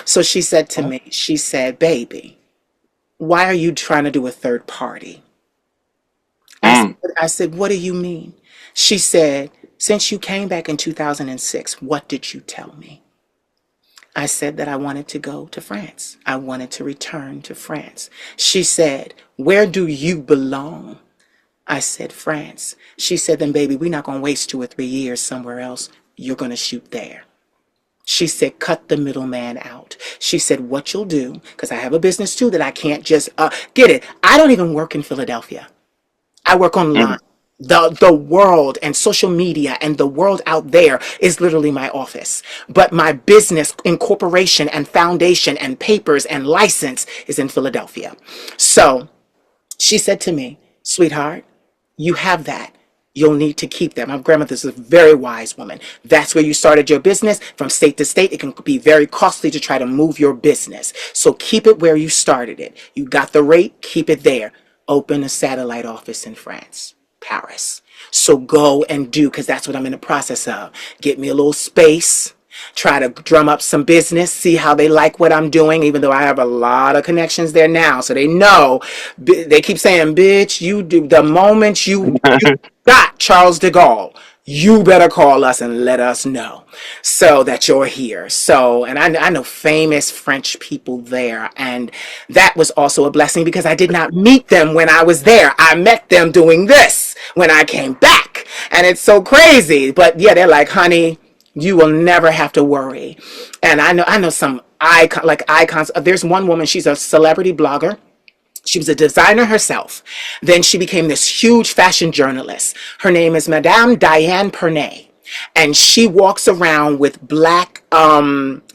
So she said to me, she said, baby, why are you trying to do a third party? Mm. I said, what do you mean? She said, since you came back in 2006, what did you tell me? I said that I wanted to go to France. I wanted to return to France. She said, where do you belong? I said, France. She said, then baby, we're not going to waste 2 or 3 years somewhere else. You're going to shoot there. She said, cut the middleman out. She said, what you'll do, because I have a business too that I can't just get it. I don't even work in Philadelphia. I work online. Mm. The world and social media and the world out there is literally my office. But my business incorporation and foundation and papers and license is in Philadelphia. So she said to me, sweetheart, you have that. you'll need to keep that. My grandmother's a very wise woman. That's where you started your business. From state to state, it can be very costly to try to move your business. So keep it where you started it. You got the rate, keep it there. Open a satellite office in France, Paris. So go and do, because that's what I'm in the process of. Get me a little space, try to drum up some business, see how they like what I'm doing, even though I have a lot of connections there now. So they know, they keep saying, bitch, you do, the moment you got Charles de Gaulle, you better call us and let us know so that you're here. So, and I know famous French people there. And that was also a blessing because I did not meet them when I was there. I met them doing this when I came back. And it's so crazy. But yeah, they're like, honey, you will never have to worry. And I know some icons. There's one woman, she's a celebrity blogger. She was a designer herself. Then she became this huge fashion journalist. Her name is Madame Diane Pernay. And she walks around with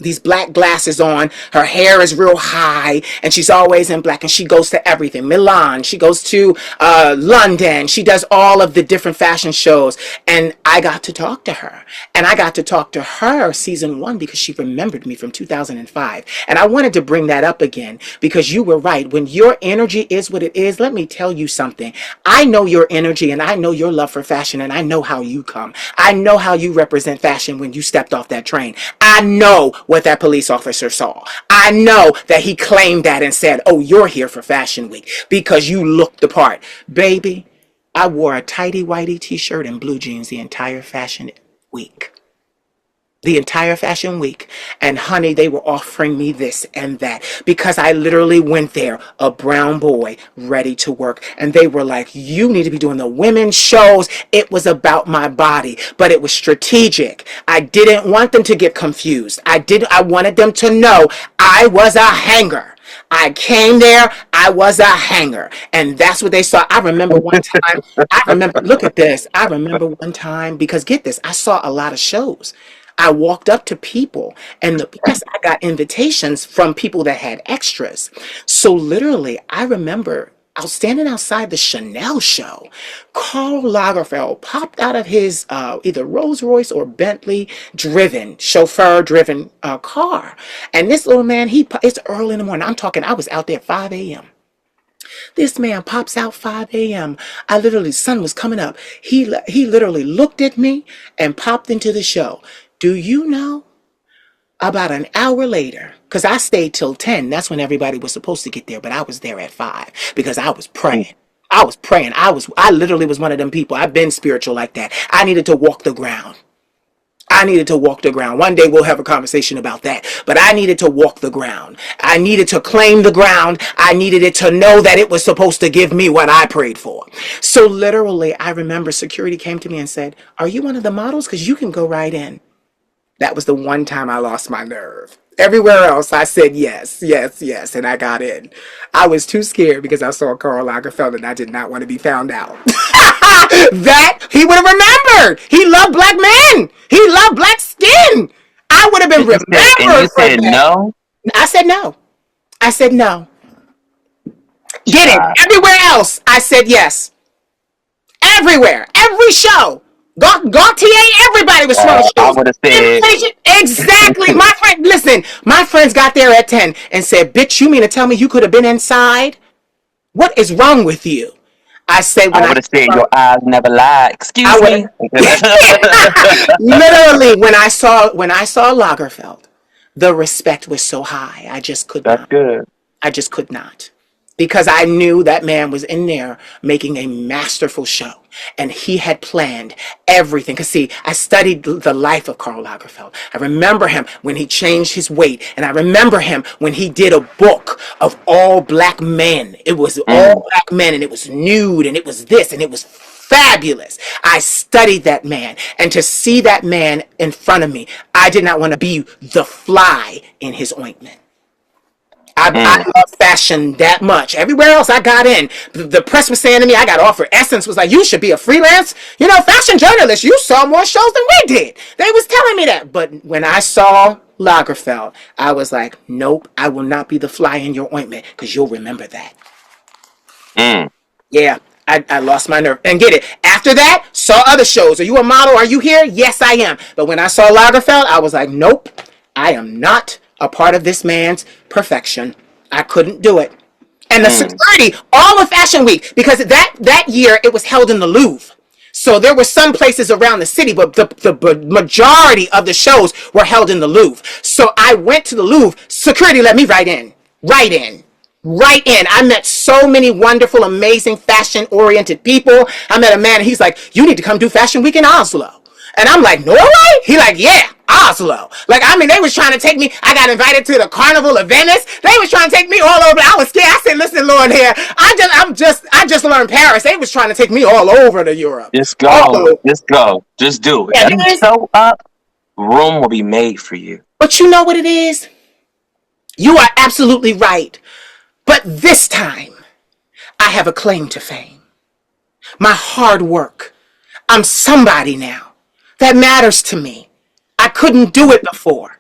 these black glasses on. Her hair is real high, and she's always in black. And she goes to everything. Milan. She goes to London. She does all of the different fashion shows. And I got to talk to her. And I got to talk to her season 1 because she remembered me from 2005. And I wanted to bring that up again because you were right. When your energy is what it is, let me tell you something. I know your energy and I know your love for fashion and I know how you come. I know how you represent fashion when you stepped off that train. I know what that police officer saw. I know that he claimed that and said, oh, you're here for Fashion Week because you looked the part. Baby, I wore a tighty whitey t-shirt and blue jeans the entire fashion week. The entire fashion week. And honey, they were offering me this and that because I literally went there, a brown boy ready to work. And they were like, you need to be doing the women's shows. It was about my body, but it was strategic. I didn't want them to get confused. I wanted them to know I was a hanger. I came there, I was a hanger. And that's what they saw. I remember one time, look at this. I remember one time, because get this, I saw a lot of shows. I walked up to people, and plus I got invitations from people that had extras. So literally, I remember I was standing outside the Chanel show. Karl Lagerfeld popped out of his either Rolls Royce or Bentley chauffeur driven car. And this little man, it's early in the morning. I'm talking, I was out there at 5 a.m. This man pops out 5 a.m. Sun was coming up. He literally looked at me and popped into the show. Do you know? About an hour later, because I stayed till 10, that's when everybody was supposed to get there, but I was there at 5 because I was praying. I was praying. I literally was one of them people. I've been spiritual like that. I needed to walk the ground. I needed to walk the ground. One day we'll have a conversation about that. But I needed to walk the ground. I needed to claim the ground. I needed it to know that it was supposed to give me what I prayed for. So literally, I remember security came to me and said, are you one of the models? Because you can go right in. That was the one time I lost my nerve. Everywhere else, I said yes, yes, yes, and I got in. I was too scared because I saw Karl Lagerfeld and I did not want to be found out. That he would have remembered. He loved black men. He loved black skin. I would have been And you remembered for said that. no? I said no. I said no. Get it. Child. Everywhere else, I said yes. Everywhere. Every show. Gaultier, everybody was throwing I shoes. would have said, Exactly. My friend, listen, my friends got there at 10 and said, bitch, you mean to tell me you could have been inside? What is wrong with you? I said, when I I would have said, saw, your eyes never lie. I Excuse would me. literally, when I saw Lagerfeld, the respect was so high. I just could That's not. good. I just could not. Because I knew that man was in there making a masterful show. And he had planned everything. Because, see, I studied the life of Karl Lagerfeld. I remember him when he changed his weight. And I remember him when he did a book of all black men. It was all Mm, black men, and it was nude, and it was this, and it was fabulous. I studied that man. And to see that man in front of me, I did not want to be the fly in his ointment. I mm. love fashion that much. Everywhere else I got in, the press was saying to me, I got offered. Essence was like, you should be a freelance, fashion journalist. You saw more shows than we did. They was telling me that. But when I saw Lagerfeld, I was like, nope, I will not be the fly in your ointment because you'll remember that. Mm. Yeah, I lost my nerve. And get it, After that, saw other shows. Are you a model? Are you here? Yes, I am. But when I saw Lagerfeld, I was like, nope, I am not a part of this man's perfection. I couldn't do it. And the Mm. security, all of Fashion Week, because that year it was held in the Louvre. So there were some places around the city, but the majority of the shows were held in the Louvre. So I went to the Louvre. Security let me right in. Right in. Right in. I met so many wonderful, amazing, fashion-oriented people. I met a man, and he's like, you need to come do Fashion Week in Oslo. And I'm like, Norway? He like, yeah, Oslo. Like, I mean, they was trying to take me. I got invited to the Carnival of Venice. They was trying to take me all over. I was scared. I said, listen, Lord, here, I just learned Paris. They was trying to take me all over to Europe. Just All go. over. Just go. Just do it. Yeah, You it is. show up, room will be made for you. But you know what it is? You are absolutely right. But this time, I have a claim to fame. My hard work. I'm somebody now. That matters to me. I couldn't do it before.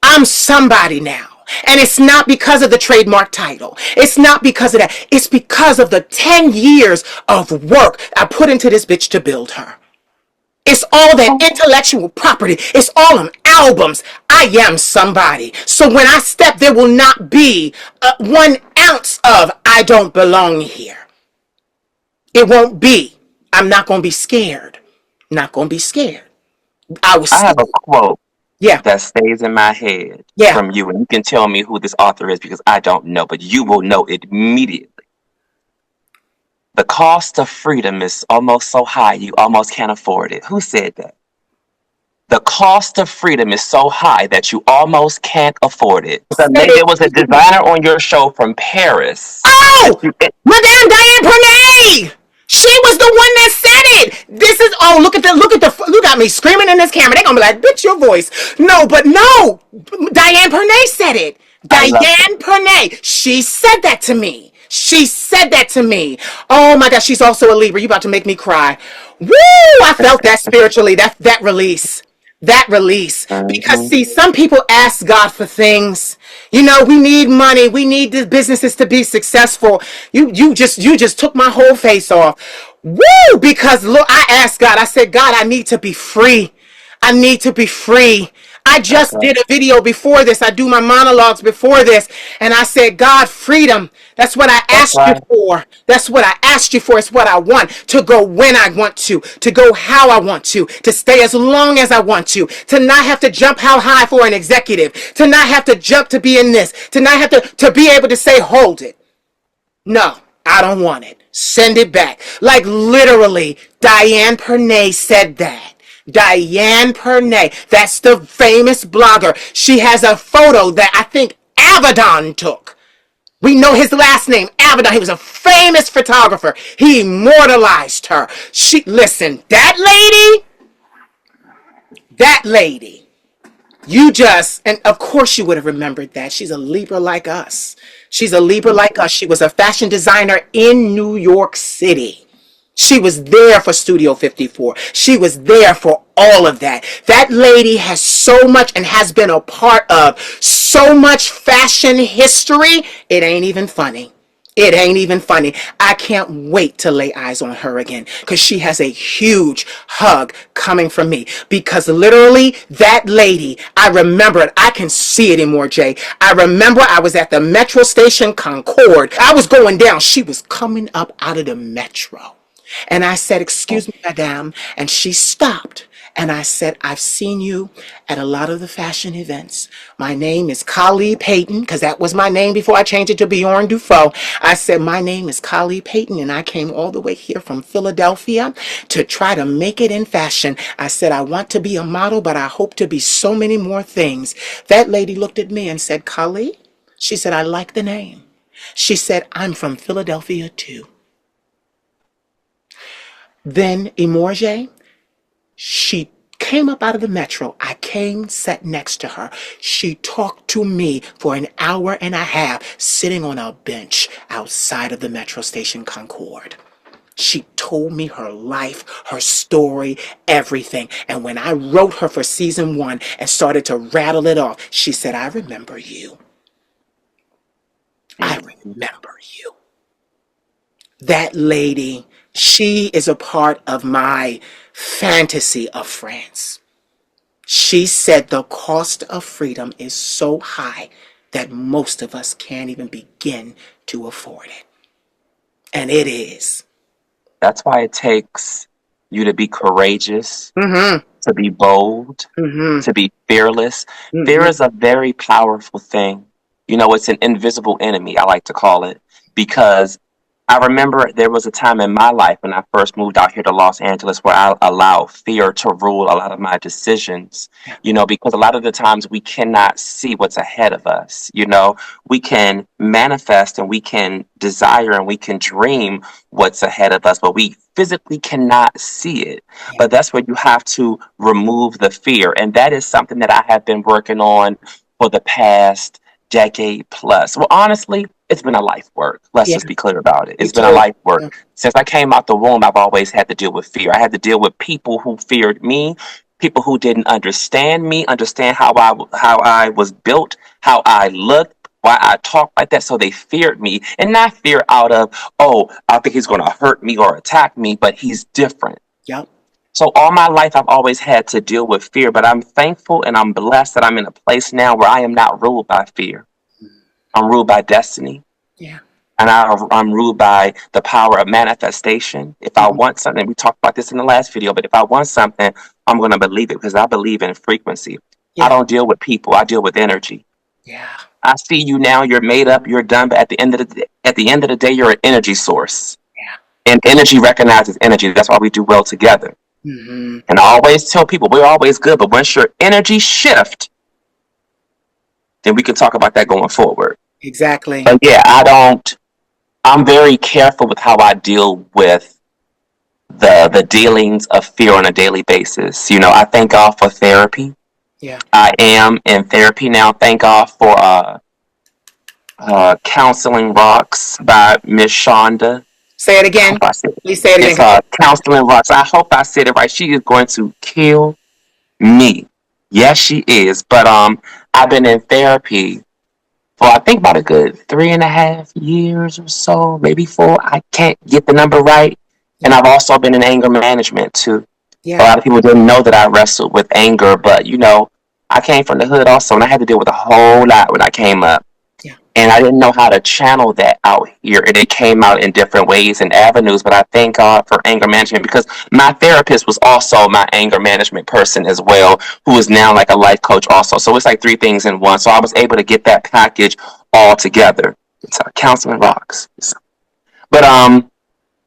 I'm somebody now. And it's not because of the trademark title. It's not because of that. It's because of the 10 years of work I put into this bitch to build her. It's all that intellectual property. It's all them albums. I am somebody. So when I step, there will not be 1 ounce of I don't belong here. It won't be. I'm not going to be scared. Not going to be scared. I was I have a scared. quote Yeah. that stays in my head Yeah. from you, and you can tell me who this author is because I don't know, but you will know it immediately. The cost of freedom is almost so high you almost can't afford it. Who said that? The cost of freedom is so high that you almost can't afford it. Said There was a it. designer on your show from Paris. That Oh, you, Madame Diane Pernay. She was the one that said it. This is look at me screaming in this camera. They're gonna be like, bitch, your voice. No, but no. Diane Pernay said it. I love Diane Pernay. She said that to me. She said that to me. Oh my gosh, she's also a Libra. You about to make me cry. Woo! I felt that spiritually. That release. That release. that. Because Hmm. see, some people ask God for things. You know, we need money. We need the businesses to be successful. You just took my whole face off. Woo! Because look, I asked God, I said, God, I need to be free. I need to be free. I just Okay. did a video before this. I do my monologues before this. And I said, God, freedom. That's what I That's asked you right. for. That's what I asked you for. It's what I want. To go when I want to go how I want to stay as long as I want to not have to jump how high for an executive, to not have to jump to be in this, to not have to be able to say, hold it. No, I don't want it. Send it back. Like literally, Diane Pernay said that. Diane Pernay, that's the famous blogger. She has a photo that I think Avedon took. We know his last name, Avedon. He was a famous photographer. He immortalized her. Listen, that lady, and of course you would have remembered that. She's a Libra like us. She's a Libra like us. She was a fashion designer in New York City. She was there for Studio 54. She was there for all of that. That lady has so much and has been a part of so much fashion history. It ain't even funny. It ain't even funny. I can't wait to lay eyes on her again because she has a huge hug coming from me. Because literally, that lady, I remember it. I can see it in Emore'J. I remember I was at the metro station Concord. I was going down. She was coming up out of the metro. And I said, excuse me, madame. And she stopped. And I said, I've seen you at a lot of the fashion events. My name is Kali Payton, because that was my name before I changed it to Bjorn Dufault. I said, my name is Kali Payton, and I came all the way here from Philadelphia to try to make it in fashion. I said, I want to be a model, but I hope to be so many more things. That lady looked at me and said, Kali, she said, I like the name. She said, I'm from Philadelphia too. Then Emore'J, she came up out of the metro. I came, sat next to her. She talked to me for an hour and a half, sitting on a bench outside of the metro station Concord. She told me her life, her story, everything. And when I wrote her for season 1 and started to rattle it off, she said, I remember you. I Mm. remember you. That lady She is a part of my fantasy of France. She said the cost of freedom is so high that most of us can't even begin to afford it. And it is. That's why it takes you to be courageous, Mm-hmm. to be bold, Mm-hmm. to be fearless. Fear Mm-hmm. is a very powerful thing. It's an invisible enemy, I like to call it, because I remember there was a time in my life when I first moved out here to Los Angeles where I allowed fear to rule a lot of my decisions, Yeah. because a lot of the times we cannot see what's ahead of us. We can manifest and we can desire and we can dream what's ahead of us, but we physically cannot see it. Yeah. But that's where you have to remove the fear. And that is something that I have been working on for the past decade plus. Well, honestly, it's been a life work. Let's Yeah. just be clear about it. You It's been a told. life work. Since I came out the womb, I've always had to deal with fear. I had to deal with people who feared me, people who didn't understand me, understand how I was built, how I looked, why I talked like that. So they feared me, and not fear out of, oh, I think he's going to hurt me or attack me, but he's different. Yep. So all my life, I've always had to deal with fear, but I'm thankful and I'm blessed that I'm in a place now where I am not ruled by fear. I'm ruled by destiny, Yeah. and I'm ruled by the power of manifestation. If I Mm-hmm. want something, we talked about this in the last video, but if I want something, I'm going to believe it because I believe in frequency. I Yeah. don't deal with people, I deal with energy. Yeah. I see you now, you're made up, you're done, but at the end of the day, you're an energy source. Yeah. And energy recognizes energy. That's why we do well together. Mm-hmm. And I always tell people we're always good, but once your energy shift, then we can talk about that going forward. Exactly. But yeah, I'm very careful with how I deal with the dealings of fear on a daily basis. I thank God for therapy. Yeah. I am in therapy now. Thank God for Counseling Rocks by Miss Shonda. Say it I again. hope I said it. Please say it again. It's Counseling Rocks. I hope I said it right. She is going to kill me. Yes, she is. But I've been in therapy for I think about a good 3.5 years or so, maybe 4. I can't get the number right. And Yeah. I've also been in anger management too. A Yeah. lot of people didn't know that I wrestled with anger, but I came from the hood also, and I had to deal with a whole lot when I came up. Yeah. And I didn't know how to channel that out here. And it came out in different ways and avenues. But I thank God for anger management because my therapist was also my anger management person as well, who is now like a life coach also. So it's like three things in one. So I was able to get that package all together. It's Counseling Rocks. But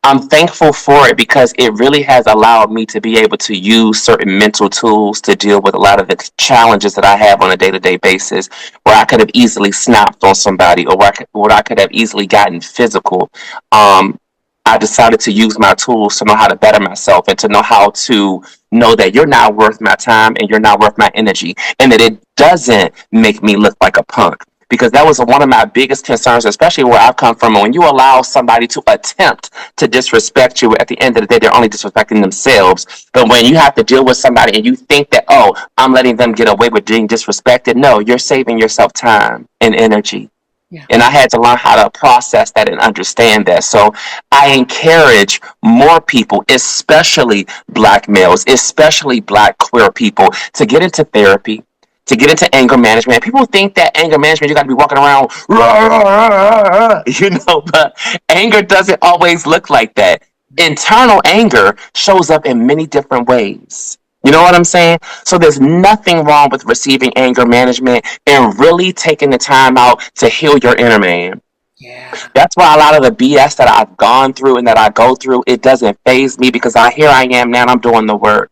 I'm thankful for it because it really has allowed me to be able to use certain mental tools to deal with a lot of the challenges that I have on a day-to-day basis, where I could have easily snapped on somebody, or where I could have easily gotten physical. Um, I decided to use my tools to know how to better myself and to know how to know that you're not worth my time and you're not worth my energy, and that it doesn't make me look like a punk. Because that was one of my biggest concerns, especially where I've come from. When you allow somebody to attempt to disrespect you, at the end of the day, they're only disrespecting themselves. But when you have to deal with somebody and you think that, oh, I'm letting them get away with being disrespected, no, you're saving yourself time and energy. Yeah. And I had to learn how to process that and understand that. So I encourage more people, especially Black males, especially Black queer people, to get into therapy, to get into anger management. People think that anger management, you got to be walking around, rah, rah, rah, rah, but anger doesn't always look like that. Internal anger shows up in many different ways. You know what I'm saying? So there's nothing wrong with receiving anger management and really taking the time out to heal your inner man. Yeah. That's why a lot of the BS that I've gone through and that I go through, it doesn't phase me because here I am now, and I'm doing the work.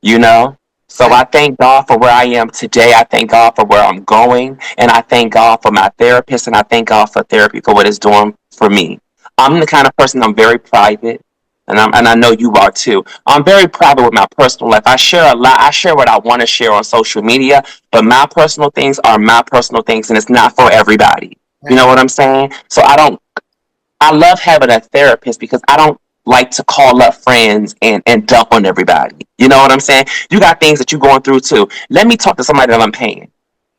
you know? So I, I thank God for where I am today. I thank God for where I'm going. And I thank God for my therapist. And I thank God for therapy for what it's doing for me. I'm the kind of person, I'm very private. And I know you are too. I'm very private with my personal life. I share a lot. I share what I want to share on social media, but my personal things are my personal things, and it's not for everybody. You right. know what I'm saying? So I love having a therapist because I don't like to call up friends and dump on everybody. You know what I'm saying? You got things that you're going through too. Let me talk to somebody that I'm paying,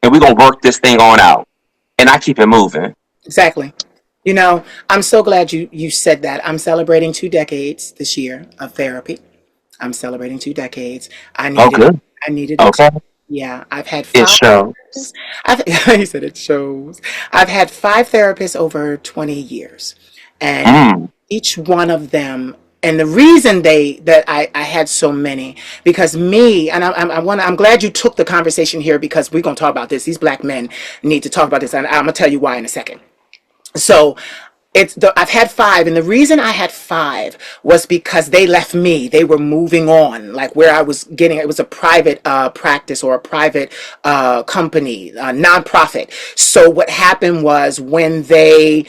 and we're gonna work this thing on out. And I keep it moving. Exactly. I'm so glad you said that. I'm celebrating 2 decades this year of therapy. I'm celebrating 2 decades. I Oh, needed good. I needed it. Okay. Yeah, I've had It five. shows. I've, he said it shows. I've had 5 therapists over 20 years, and Mm. each one of them. And the reason I had so many because me and I'm glad you took the conversation here because we're gonna talk about this. These black men need to talk about this, and I'm gonna tell you why in a second. So I've had 5, and the reason I had 5 was because they left me. They were moving on, like where I was getting. It was a private practice or a private company, nonprofit. So what happened was when they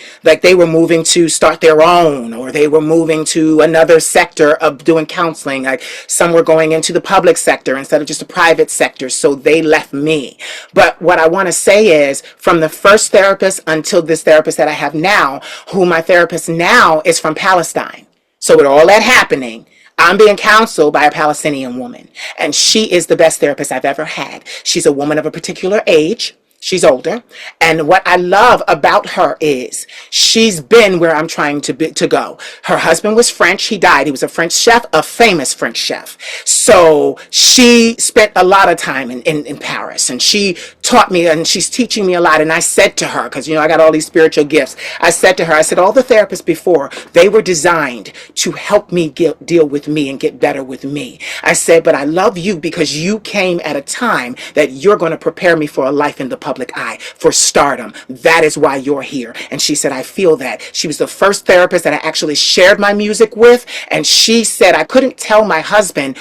were moving to start their own, or they were moving to another sector of doing counseling. Like some were going into the public sector instead of just the private sector. So they left me. But what I want to say is, from the first therapist until this therapist that I have now, who my therapist now is from Palestine. So with all that happening, I'm being counseled by a Palestinian woman, and she is the best therapist I've ever had. She's a woman of a particular age. She's older. And what I love about her is she's been where I'm trying to go. Her husband was French. He died. He was a French chef, a famous French chef. So she spent a lot of time in Paris, and she taught me, and she's teaching me a lot. And I said to her, because, I got all these spiritual gifts. I said to her, I said, all the therapists before, they were designed to help me deal with me and get better with me. I said, but I love you because you came at a time that you're going to prepare me for a life in the public eye, for stardom. That is why you're here. And she said, I feel that. She was the first therapist that I actually shared my music with. And she said, I couldn't tell my husband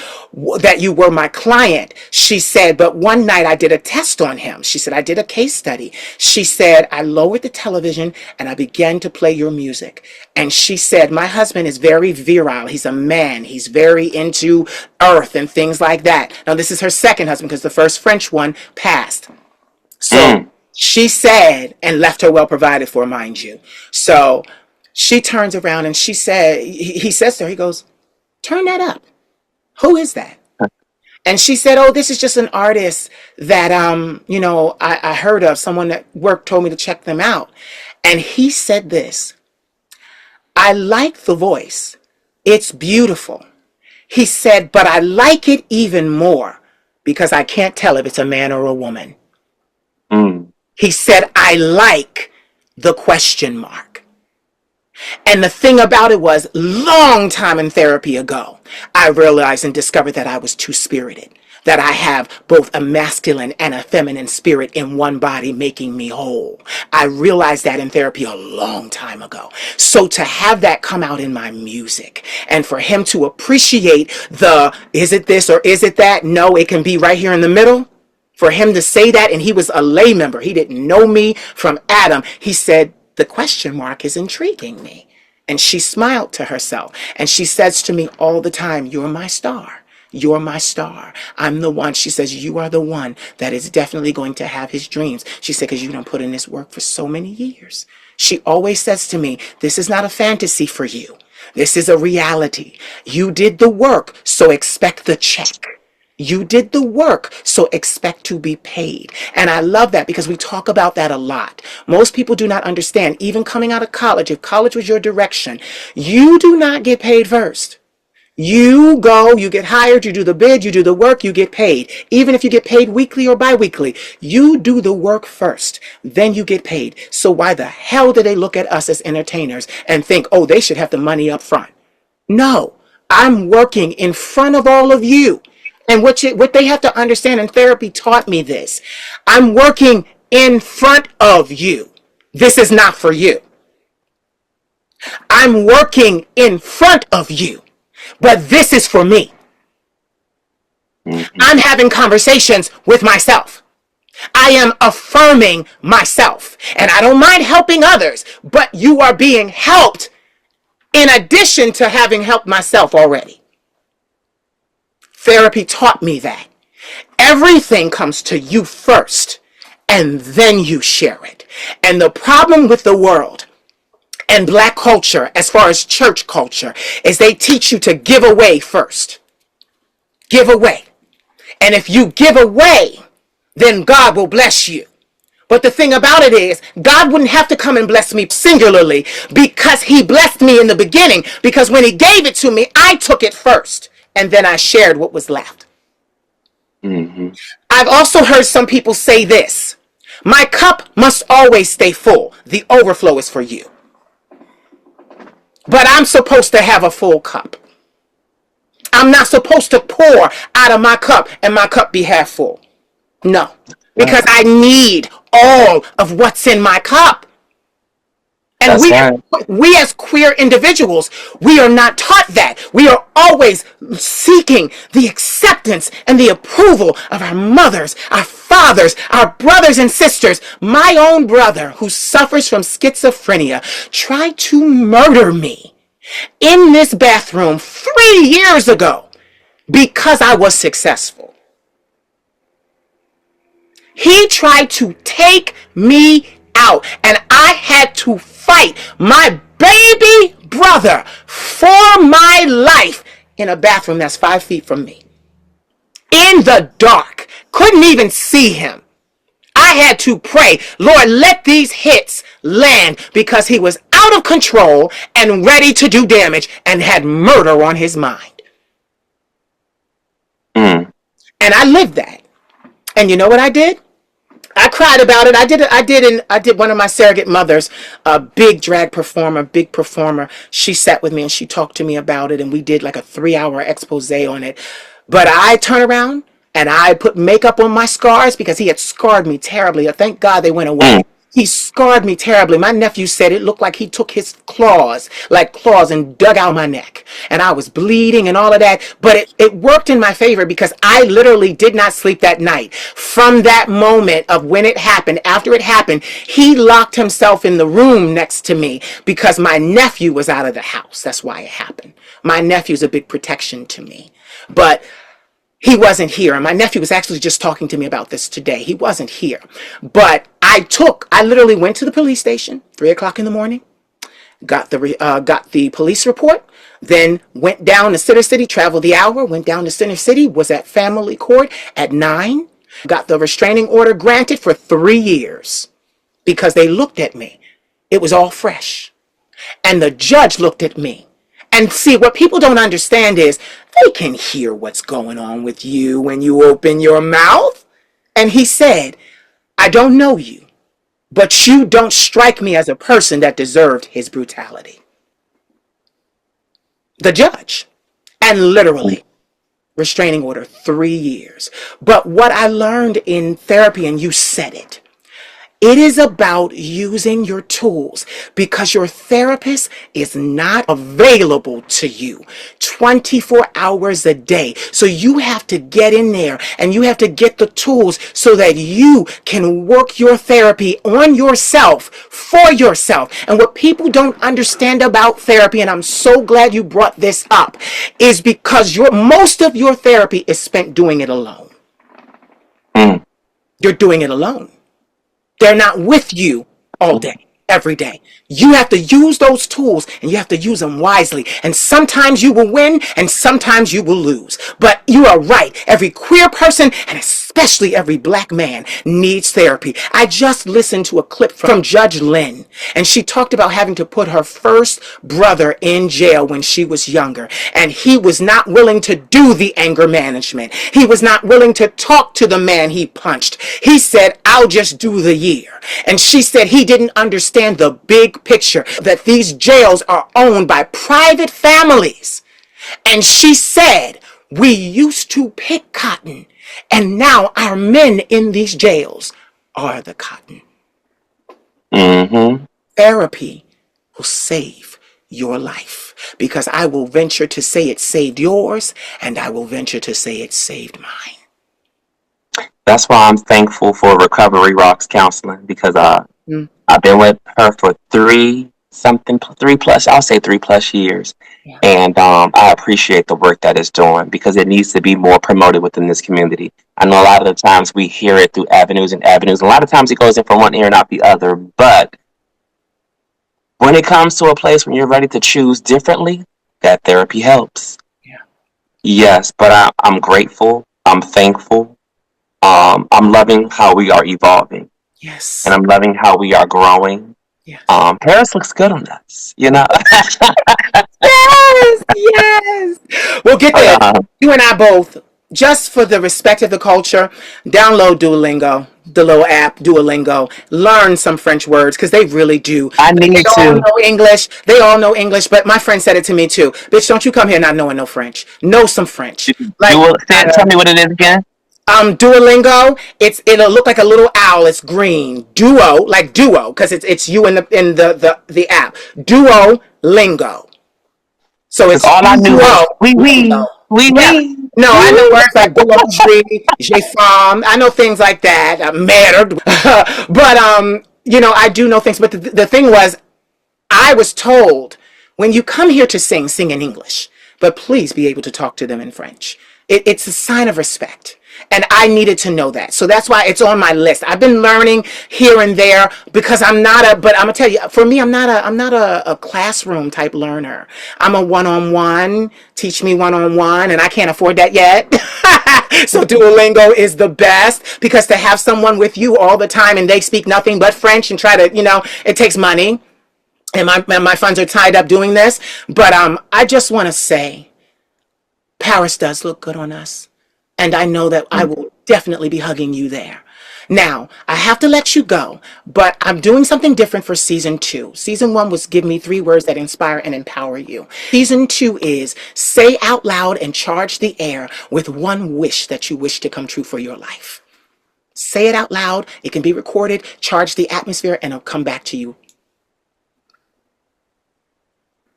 that you were my client. She said, but one night I did a test on him. She said, I did a case study. She said, I lowered the television and I began to play your music. And she said, my husband is very virile. He's a man. He's very into earth and things like that. Now, this is her second husband because the first French one passed. So Mm. she said, and left her well provided for, mind you. So she turns around and she said, he says to her, he goes, turn that up. Who is that? And she said, oh, this is just an artist that, I heard of. Someone that worked told me to check them out. And he said this, I like the voice. It's beautiful. He said, but I like it even more because I can't tell if it's a man or a woman. Mm. He said, I like the question mark. And the thing about it was, long time in therapy ago, I realized and discovered that I was two-spirited, that I have both a masculine and a feminine spirit in one body making me whole. I realized that in therapy a long time ago. So to have that come out in my music and for him to appreciate is it this or is it that? No, it can be right here in the middle. For him to say that, and he was a lay member, he didn't know me from Adam. He said, the question mark is intriguing me. And she smiled to herself. And she says to me all the time, you're my star. You're my star. I'm the one. She says, you are the one that is definitely going to have his dreams. She said, because you don't put in this work for so many years. She always says to me, this is not a fantasy for you. This is a reality. You did the work, so expect the check. You did the work, so expect to be paid. And I love that because we talk about that a lot. Most people do not understand, even coming out of college, if college was your direction, you do not get paid first. You go, you get hired, you do the bid, you do the work, you get paid. Even if you get paid weekly or bi-weekly, you do the work first, then you get paid. So why the hell do they look at us as entertainers and think, oh, they should have the money up front? No, I'm working in front of all of you. And what they have to understand, and therapy taught me this, I'm working in front of you. This is not for you. I'm working in front of you, but this is for me. Mm-hmm. I'm having conversations with myself. I am affirming myself. And I don't mind helping others, but you are being helped in addition to having helped myself already. Therapy taught me that. Everything comes to you first, and then you share it. And the problem with the world and black culture, as far as church culture, is they teach you to give away first. Give away. And if you give away, then God will bless you. But the thing about it is, God wouldn't have to come and bless me singularly because he blessed me in the beginning. Because when he gave it to me, I took it first and then I shared what was left. Mm-hmm. I've also heard some people say this: my cup must always stay full. The overflow is for you. But I'm supposed to have a full cup. I'm not supposed to pour out of my cup and my cup be half full. No, because Right. I need all of what's in my cup. And That's right. we as queer individuals, we are not taught that. We are always seeking the acceptance and the approval of our mothers, our fathers, our brothers and sisters. My own brother, who suffers from schizophrenia, tried to murder me in this bathroom 3 years ago because I was successful. He tried to take me out, and I had to fight my baby brother for my life in a bathroom that's 5 feet from me. In the dark. Couldn't even see him. I had to pray, Lord, let these hits land, because he was out of control and ready to do damage and had murder on his mind. Mm. And I lived that. And you know what I did? I cried about it. I did one of my surrogate mothers, a big drag performer, big performer. She sat with me and she talked to me about it, and we did like a 3 hour expose on it. But I turned around and I put makeup on my scars because he had scarred me terribly. Thank God they went away. Mm. He scarred me terribly. My nephew said it looked like he took his claws, like claws, and dug out my neck. And I was bleeding and all of that. But it worked in my favor because I literally did not sleep that night. From that moment of when it happened, after it happened, he locked himself in the room next to me because my nephew was out of the house. That's why it happened. My nephew's a big protection to me. But he wasn't here. And my nephew was actually just talking to me about this today. He wasn't here. But I literally went to the police station, 3 o'clock in the morning, got the police report, then went down to Center City, traveled the hour, went down to Center City, was at family court at 9, got the restraining order granted for 3 years because they looked at me. It was all fresh. And the judge looked at me. And see, what people don't understand is they can hear what's going on with you when you open your mouth. And he said, I don't know you, but you don't strike me as a person that deserved his brutality. The judge. And literally, restraining order, 3 years. But what I learned in therapy, and you said it is about using your tools, because your therapist is not available to you 24 hours a day. So you have to get in there and you have to get the tools so that you can work your therapy on yourself, for yourself. And what people don't understand about therapy, and I'm so glad you brought this up, is because most of your therapy is spent doing it alone. Mm. You're doing it alone. They're not with you all day, every day. You have to use those tools and you have to use them wisely. And sometimes you will win and sometimes you will lose. But you are right. Every queer person, and especially every black man, needs therapy. I just listened to a clip from Judge Lynn, and she talked about having to put her first brother in jail when she was younger. And he was not willing to do the anger management. He was not willing to talk to the man he punched. He said, I'll just do the year. And she said he didn't understand the big picture, that these jails are owned by private families. And she said, we used to pick cotton, and now our men in these jails are the cotton. Mm-hmm. Therapy will save your life, because I will venture to say it saved yours, and I will venture to say it saved mine. That's why I'm thankful for Recovery Rocks Counseling, because Mm, I've been with her for 3+ I'll say 3+ years. yeah. And I appreciate the work that it's doing, because it needs to be more promoted within this community. I know a lot of the times we hear it through avenues and avenues. A lot of times it goes in from one ear and out the other. But when it comes to a place when you're ready to choose differently, that therapy helps. Yeah. Yes, but I'm grateful. I'm thankful. I'm loving how we are evolving. Yes. and I'm loving how we are growing. Yes. Paris looks good on us, you know. Yes, yes. Well, get But this. You and I both, just for the respect of the culture, download Duolingo, the little app, Duolingo. Learn some French words because they really do. I They need all to know English. They all know English, but my friend said it to me too. Bitch, don't you come here not knowing no French. Know some French. Like, do it. Tell me what it is again. Duolingo, it'll look like a little owl. It's green. Duo, like duo, because it's you in the app. Duolingo. So Because it's all I knew was duo wee lingo. wee, wee Yeah. wee, No, wee I know wee. words like boulangerie, j'ai faim. I know things like that. Merde. But I do know things. But the thing was, I was told when you come here to sing, sing in English, but please be able to talk to them in French. It's a sign of respect. And I needed to know that. So that's why it's on my list. I've been learning here and there because but I'm gonna tell you, for me, I'm not a classroom type learner. I'm a one-on-one, teach me one-on-one, and I can't afford that yet. So Duolingo is the best because to have someone with you all the time and they speak nothing but French and try to, it takes money and my funds are tied up doing this. But I just want to say, Paris does look good on us, and I know that I will definitely be hugging you there. Now, I have to let you go, but I'm doing something different for season two. Season one was give me 3 words that inspire and empower you. Season two is say out loud and charge the air with one wish that you wish to come true for your life. Say it out loud. It can be recorded, charge the atmosphere, and it'll come back to you.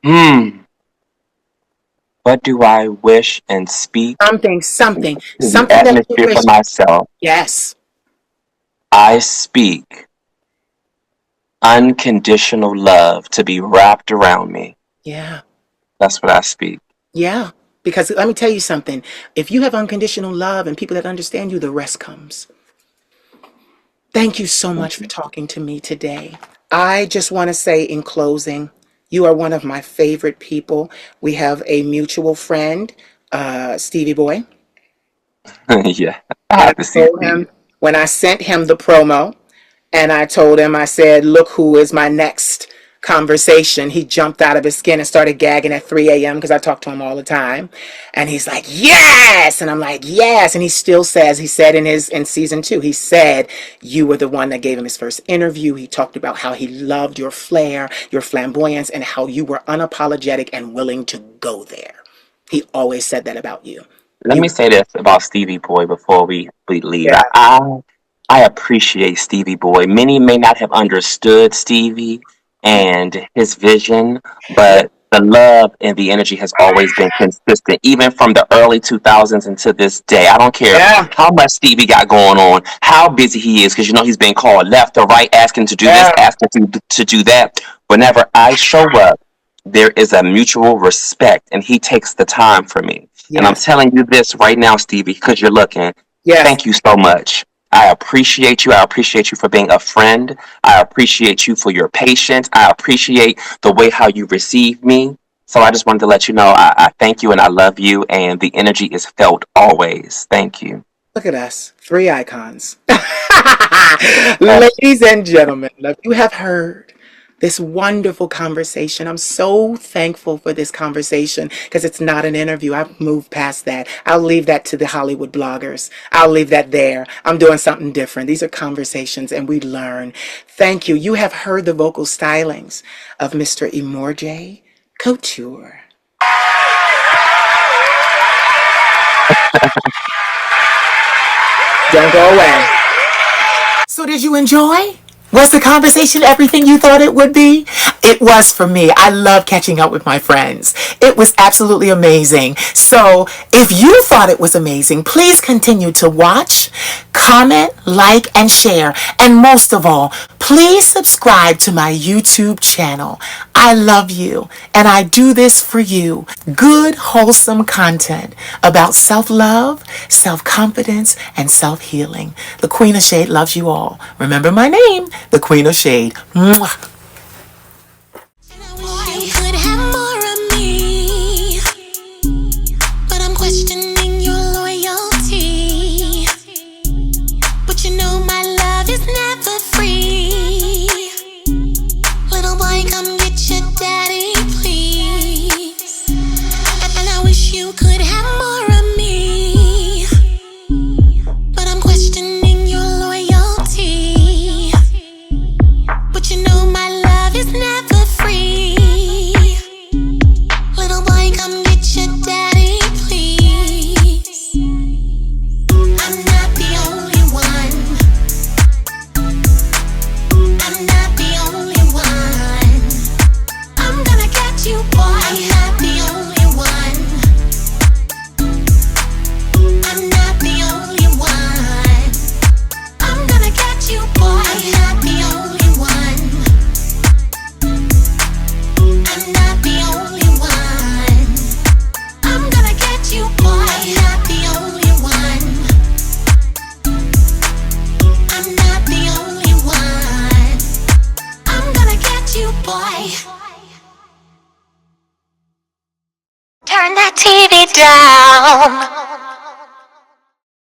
Hmm. What do I wish and speak Something, something, in the something that you atmosphere for wish. myself? Yes. I speak unconditional love to be wrapped around me. Yeah. That's what I speak. Yeah. Because let me tell you something. If you have unconditional love and people that understand you, the rest comes. Thank you so much for talking to me today. I just want to say in closing, you are one of my favorite people. We have a mutual friend, Stevie Boy. Yeah, I And have I to see told Stevie. him when I sent him the promo, and I told him, I said, look who is my next conversation. He jumped out of his skin and started gagging at 3 a.m. because I talk to him all the time. And he's like, yes. And I'm like, yes. And he still says, he said in season two, he said, you were the one that gave him his first interview. He talked about how he loved your flair, your flamboyance, and how you were unapologetic and willing to go there. He always said that about you. Let You, me say this about Stevie Boy before we leave. yeah, I appreciate Stevie Boy. Many may not have understood Stevie and his vision, yeah, but the love and the energy has always been consistent, even from the early 2000s into this day. I don't care yeah, how much Stevie got going on, how busy he is, because he's been called left or right, asking to do this, yeah, asking to do that. Whenever I show up, there is a mutual respect, and he takes the time for me. And I'm yes, telling you this right now, Stevie, because you're looking. yes, Thank you so much. I appreciate you. I appreciate you for being a friend. I appreciate you for your patience. I appreciate the way how you receive me. So I just wanted to let you know I thank you and I love you, and the energy is felt always. Thank you. look at us, 3 icons. Yes. Ladies and gentlemen, you have heard this wonderful conversation. I'm so thankful for this conversation because it's not an interview. I've moved past that. I'll leave that to the Hollywood bloggers. I'll leave that there. I'm doing something different. These are conversations and we learn. Thank you. You have heard the vocal stylings of Mr. Emore'J Couture. Don't go away. So did you enjoy? Was the conversation everything you thought it would be? It was for me. I love catching up with my friends. It was absolutely amazing. So if you thought it was amazing, please continue to watch, comment, like, and share. And most of all, please subscribe to my YouTube channel. I love you, and I do this for you. Good, wholesome content about self-love, self-confidence, and self-healing. The Queen of Shade loves you all. Remember my name, the Queen of Shade. Mwah. You could have more of me, but I'm questioning your loyalty. But you know my love is never free. TV down.